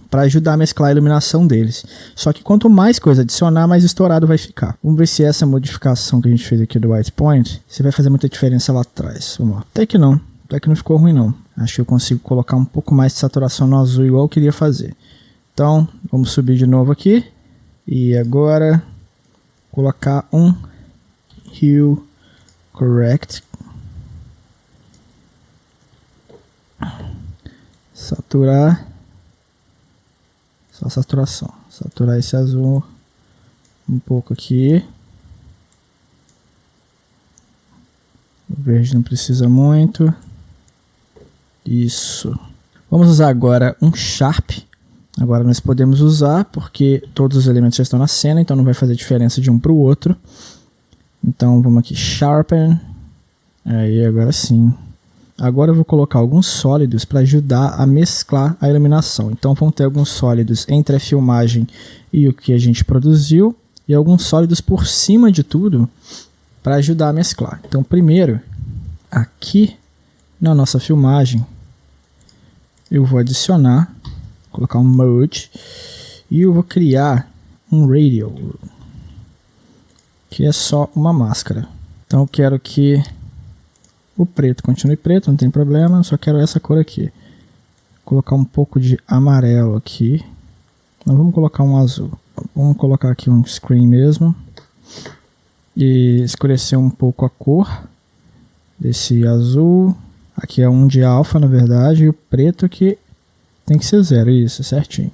para ajudar a mesclar a iluminação deles. Só que quanto mais coisa adicionar, mais estourado vai ficar. Vamos ver se essa modificação que a gente fez aqui do white point, se vai fazer muita diferença lá atrás. Vamos lá. Até que não ficou ruim não. Acho que eu consigo colocar um pouco mais de saturação no azul igual eu queria fazer. Então, vamos subir de novo aqui. E agora, colocar um Hue Correct. Saturar. Só saturação. Saturar esse azul um pouco aqui. O verde não precisa muito. Isso. Vamos usar agora um Sharp. Agora nós podemos usar porque todos os elementos já estão na cena, então não vai fazer diferença de um para o outro. Então vamos aqui, Sharpen. Aí agora sim. Agora eu vou colocar alguns sólidos para ajudar a mesclar a iluminação. Então vão ter alguns sólidos entre a filmagem e o que a gente produziu. E alguns sólidos por cima de tudo para ajudar a mesclar. Então primeiro, aqui na nossa filmagem, eu vou adicionar, colocar um Mode. E eu vou criar um Radial, que é só uma máscara. Então eu quero que o preto continue preto, não tem problema, só quero essa cor aqui. Vou colocar um pouco de amarelo aqui. Não vamos colocar um azul. Vamos colocar aqui um screen mesmo. E escurecer um pouco a cor desse azul. Aqui é 1 de alfa, na verdade, e o preto aqui tem que ser 0, isso, certinho.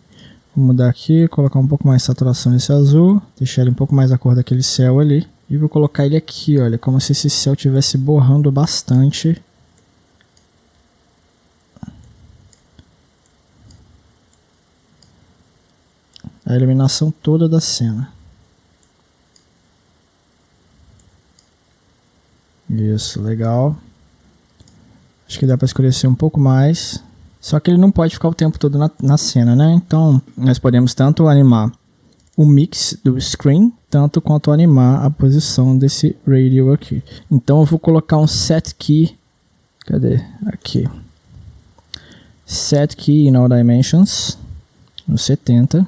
Vou mudar aqui, colocar um pouco mais de saturação nesse azul, deixar ele um pouco mais a cor daquele céu ali. E vou colocar ele aqui, olha, como se esse céu estivesse borrando bastante. a iluminação toda da cena. Isso, legal. Acho que dá para escurecer um pouco mais. Só que ele não pode ficar o tempo todo na cena, né? Então, nós podemos tanto animar o mix do screen, tanto quanto animar a posição desse radio aqui. Então, eu vou colocar um set key. Cadê? Aqui. Set key in all dimensions. No 70.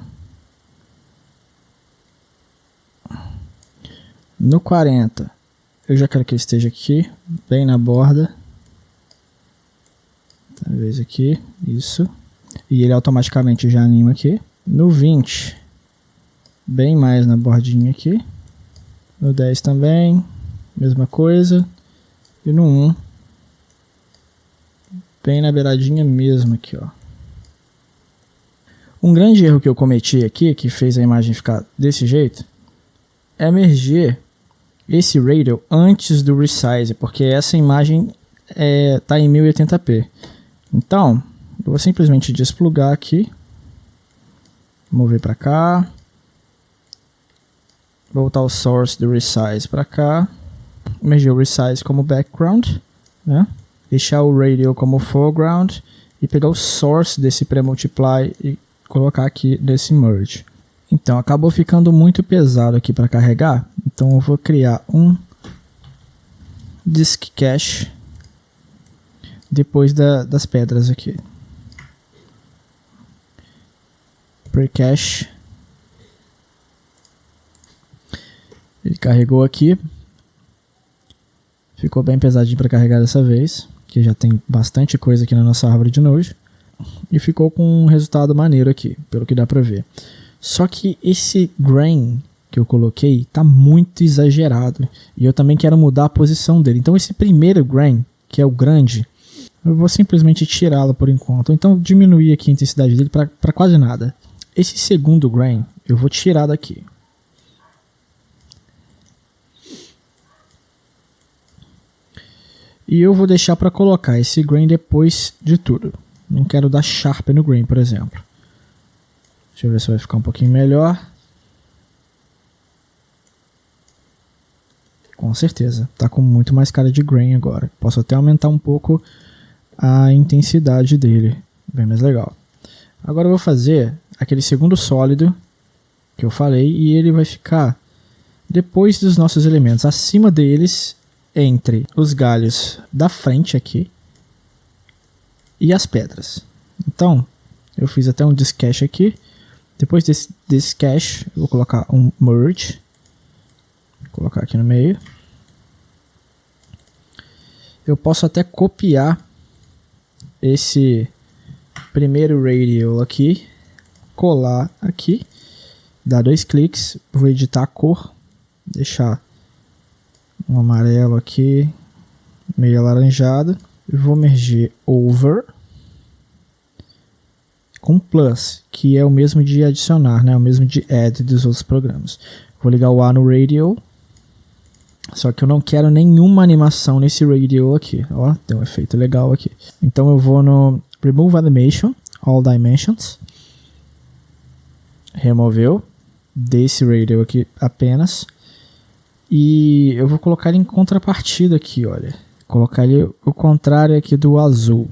No 40. Eu já quero que ele esteja aqui, bem na borda. Talvez aqui, isso. E ele automaticamente já anima aqui. No 20, bem mais na bordinha aqui. No 10 também, mesma coisa. E no 1, bem na beiradinha mesmo aqui, ó. Um grande erro que eu cometi aqui, que fez a imagem ficar desse jeito, é emergir esse radio antes do resize, porque essa imagem tá em 1080p. Então, eu vou simplesmente desplugar aqui, mover para cá, voltar o source do resize para cá, emergir o resize como background, né? Deixar o radio como foreground e pegar o source desse premultiply e colocar aqui nesse merge. Então, acabou ficando muito pesado aqui para carregar, então eu vou criar um disk cache depois das pedras aqui. Precache. Ele carregou aqui. Ficou bem pesadinho para carregar dessa vez, que já tem bastante coisa aqui na nossa árvore de nojo. E ficou com um resultado maneiro aqui, pelo que dá para ver. Só que esse grain que eu coloquei tá muito exagerado. E eu também quero mudar a posição dele. Então esse primeiro grain, que é o grande, eu vou simplesmente tirá-lo por enquanto. Então diminuir aqui a intensidade dele para quase nada. Esse segundo grain eu vou tirar daqui. E eu vou deixar para colocar esse grain depois de tudo. Não quero dar sharp no grain, por exemplo. Deixa eu ver se vai ficar um pouquinho melhor. Com certeza, tá com muito mais cara de grain agora. Posso até aumentar um pouco a intensidade dele, bem mais legal. Agora eu vou fazer aquele segundo sólido que eu falei e ele vai ficar depois dos nossos elementos, acima deles, entre os galhos da frente aqui e as pedras. Então, eu fiz até um discache aqui. Depois desse cache, eu vou colocar um merge. Vou colocar aqui no meio. Eu posso até copiar esse primeiro radial aqui, colar aqui, dar 2 cliques, vou editar a cor, deixar um amarelo aqui, meio alaranjado, e vou merger over com plus, que é o mesmo de adicionar, né? O mesmo de add dos outros programas. Vou ligar o A no radial, só que eu não quero nenhuma animação nesse radial aqui. Ó, tem um efeito legal aqui. Então eu vou no Remove Animation, All Dimensions. Removeu. Desse radial aqui apenas. E eu vou colocar ele em contrapartida aqui, olha. Colocar ele o contrário aqui do azul.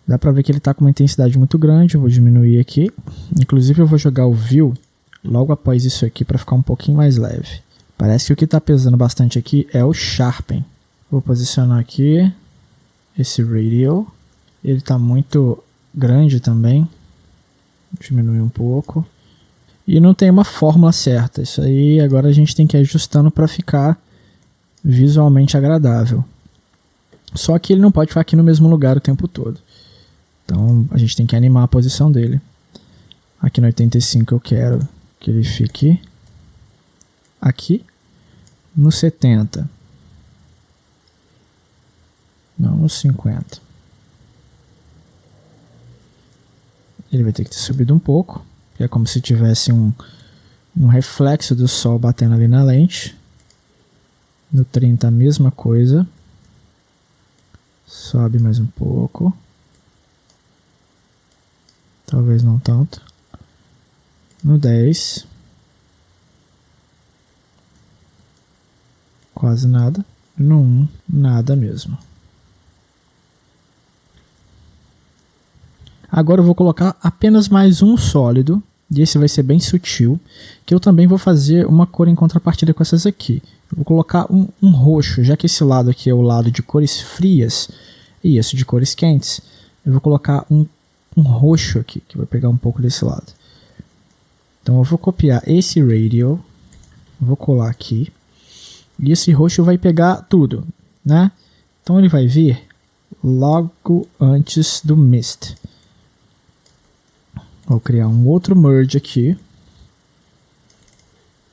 Dá pra ver que ele tá com uma intensidade muito grande. Eu vou diminuir aqui. Inclusive eu vou jogar o View logo após isso aqui para ficar um pouquinho mais leve. Parece que o que está pesando bastante aqui é o Sharpen. Vou posicionar aqui esse radial. Ele está muito grande também. Vou diminuir um pouco. E não tem uma fórmula certa. Isso aí agora a gente tem que ir ajustando para ficar visualmente agradável. Só que ele não pode ficar aqui no mesmo lugar o tempo todo. Então a gente tem que animar a posição dele. Aqui no 85 eu quero que ele fique aqui. No 70. Não, no 50. Ele vai ter que ter subido um pouco. Que é como se tivesse um reflexo do sol batendo ali na lente. No 30 a mesma coisa. Sobe mais um pouco. Talvez não tanto. no 10. Quase nada. No 1, nada mesmo. Agora eu vou colocar apenas mais um sólido, e esse vai ser bem sutil, que eu também vou fazer uma cor em contrapartida com essas aqui. Eu vou colocar um roxo, já que esse lado aqui é o lado de cores frias, e esse de cores quentes, eu vou colocar um roxo aqui, que vai pegar um pouco desse lado. Então eu vou copiar esse radial, vou colar aqui, e esse roxo vai pegar tudo, né? Então ele vai vir logo antes do mist. Vou criar um outro merge aqui,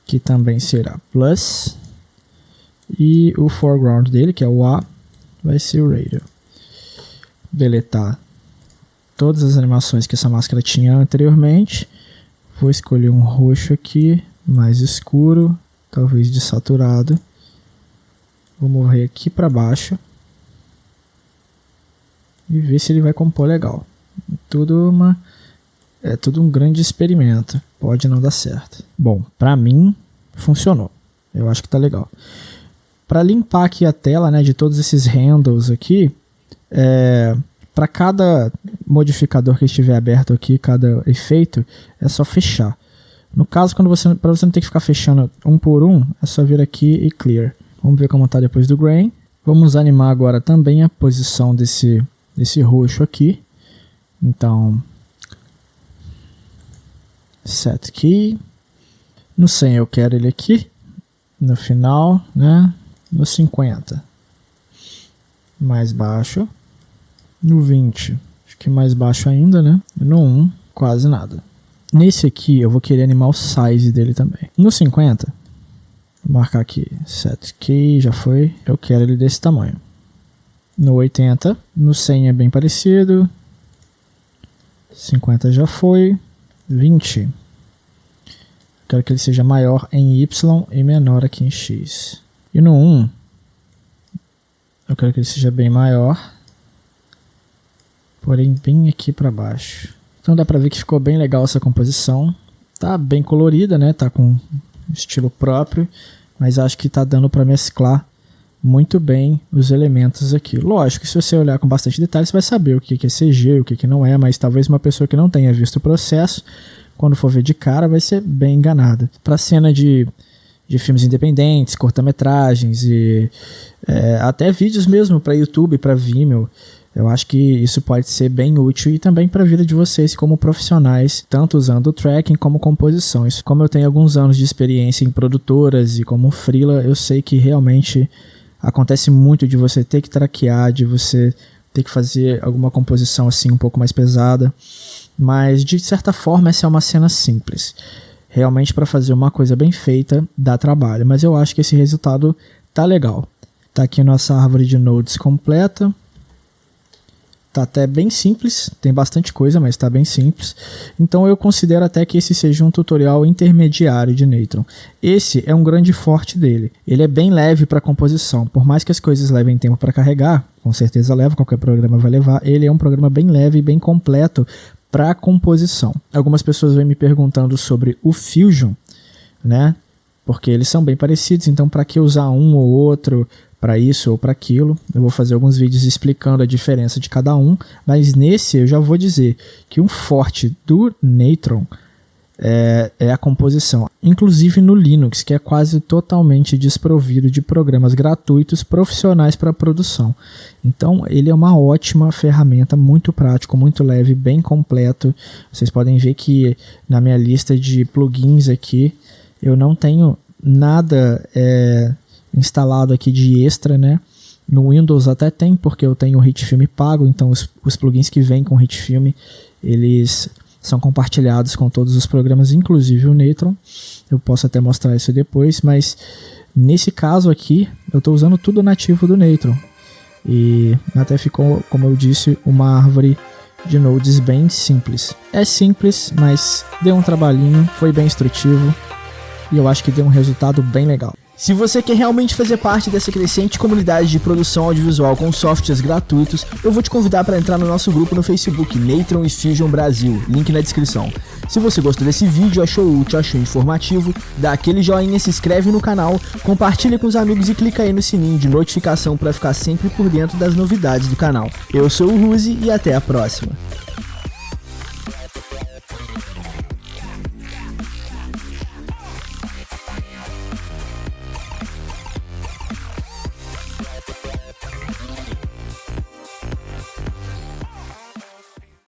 que também será plus, e o foreground dele, que é o A, vai ser o radial. Deletar todas as animações que essa máscara tinha anteriormente. Vou escolher um roxo aqui, mais escuro, talvez desaturado. Vou mover aqui para baixo e ver se ele vai compor legal. É tudo um grande experimento. Pode não dar certo. Bom, para mim funcionou. Eu acho que tá legal. Para limpar aqui a tela, né, de todos esses handles aqui, para cada modificador que estiver aberto aqui, cada efeito, é só fechar. No caso, para você não ter que ficar fechando um por um, é só vir aqui e clear. Vamos ver como está depois do grain. Vamos animar agora também a posição desse roxo aqui. Então, set key. No 100 eu quero ele aqui. No final, né? No 50. Mais baixo. No 20, acho que mais baixo ainda, né? No 1, quase nada. Nesse aqui eu vou querer animar o size dele também. No 50, vou marcar aqui, set key, já foi. Eu quero ele desse tamanho. No 80, no 100 é bem parecido. 50 já foi. 20. Quero que ele seja maior em Y e menor aqui em X. E no 1, eu quero que ele seja bem maior, porém bem aqui para baixo. Então dá para ver que ficou bem legal essa composição. Tá bem colorida, né? Tá com estilo próprio, mas acho que tá dando para mesclar muito bem os elementos aqui. Lógico que se você olhar com bastante detalhe, você vai saber o que é CG, o que não é, mas talvez uma pessoa que não tenha visto o processo, quando for ver de cara, vai ser bem enganada. Para cena de filmes independentes, curta-metragens e até vídeos mesmo para YouTube, para Vimeo, eu acho que isso pode ser bem útil e também para a vida de vocês como profissionais, tanto usando o tracking como composição. Isso, como eu tenho alguns anos de experiência em produtoras e como freela, eu sei que realmente acontece muito de você ter que traquear, de você ter que fazer alguma composição assim um pouco mais pesada, mas de certa forma essa é uma cena simples. Realmente para fazer uma coisa bem feita dá trabalho, mas eu acho que esse resultado tá legal. Tá aqui nossa árvore de nodes completa. Tá até bem simples, tem bastante coisa, mas está bem simples. Então eu considero até que esse seja um tutorial intermediário de Neutron. Esse é um grande forte dele. Ele é bem leve para composição. Por mais que as coisas levem tempo para carregar, com certeza leva, qualquer programa vai levar. Ele é um programa bem leve e bem completo para composição. Algumas pessoas vêm me perguntando sobre o Fusion, né? Porque eles são bem parecidos, então para que usar um ou outro para isso ou para aquilo? Eu vou fazer alguns vídeos explicando a diferença de cada um, mas nesse eu já vou dizer que um forte do Neutron é a composição, inclusive no Linux, que é quase totalmente desprovido de programas gratuitos profissionais para produção. Então ele é uma ótima ferramenta, muito prático, muito leve, bem completo. Vocês podem ver que na minha lista de plugins aqui eu não tenho nada instalado aqui de extra, né? No Windows até tem, porque eu tenho o HitFilm pago, então os plugins que vêm com o HitFilm, eles são compartilhados com todos os programas, inclusive o Neutron. Eu posso até mostrar isso depois, mas nesse caso aqui, eu estou usando tudo nativo do Neutron. E até ficou, como eu disse, uma árvore de nodes bem simples. É simples, mas deu um trabalhinho, foi bem instrutivo, e eu acho que deu um resultado bem legal. Se você quer realmente fazer parte dessa crescente comunidade de produção audiovisual com softwares gratuitos, eu vou te convidar para entrar no nosso grupo no Facebook, Natron e Fusion Brasil, link na descrição. Se você gostou desse vídeo, achou útil, achou informativo, dá aquele joinha, se inscreve no canal, compartilha com os amigos e clica aí no sininho de notificação para ficar sempre por dentro das novidades do canal. Eu sou o Ruzi e até a próxima.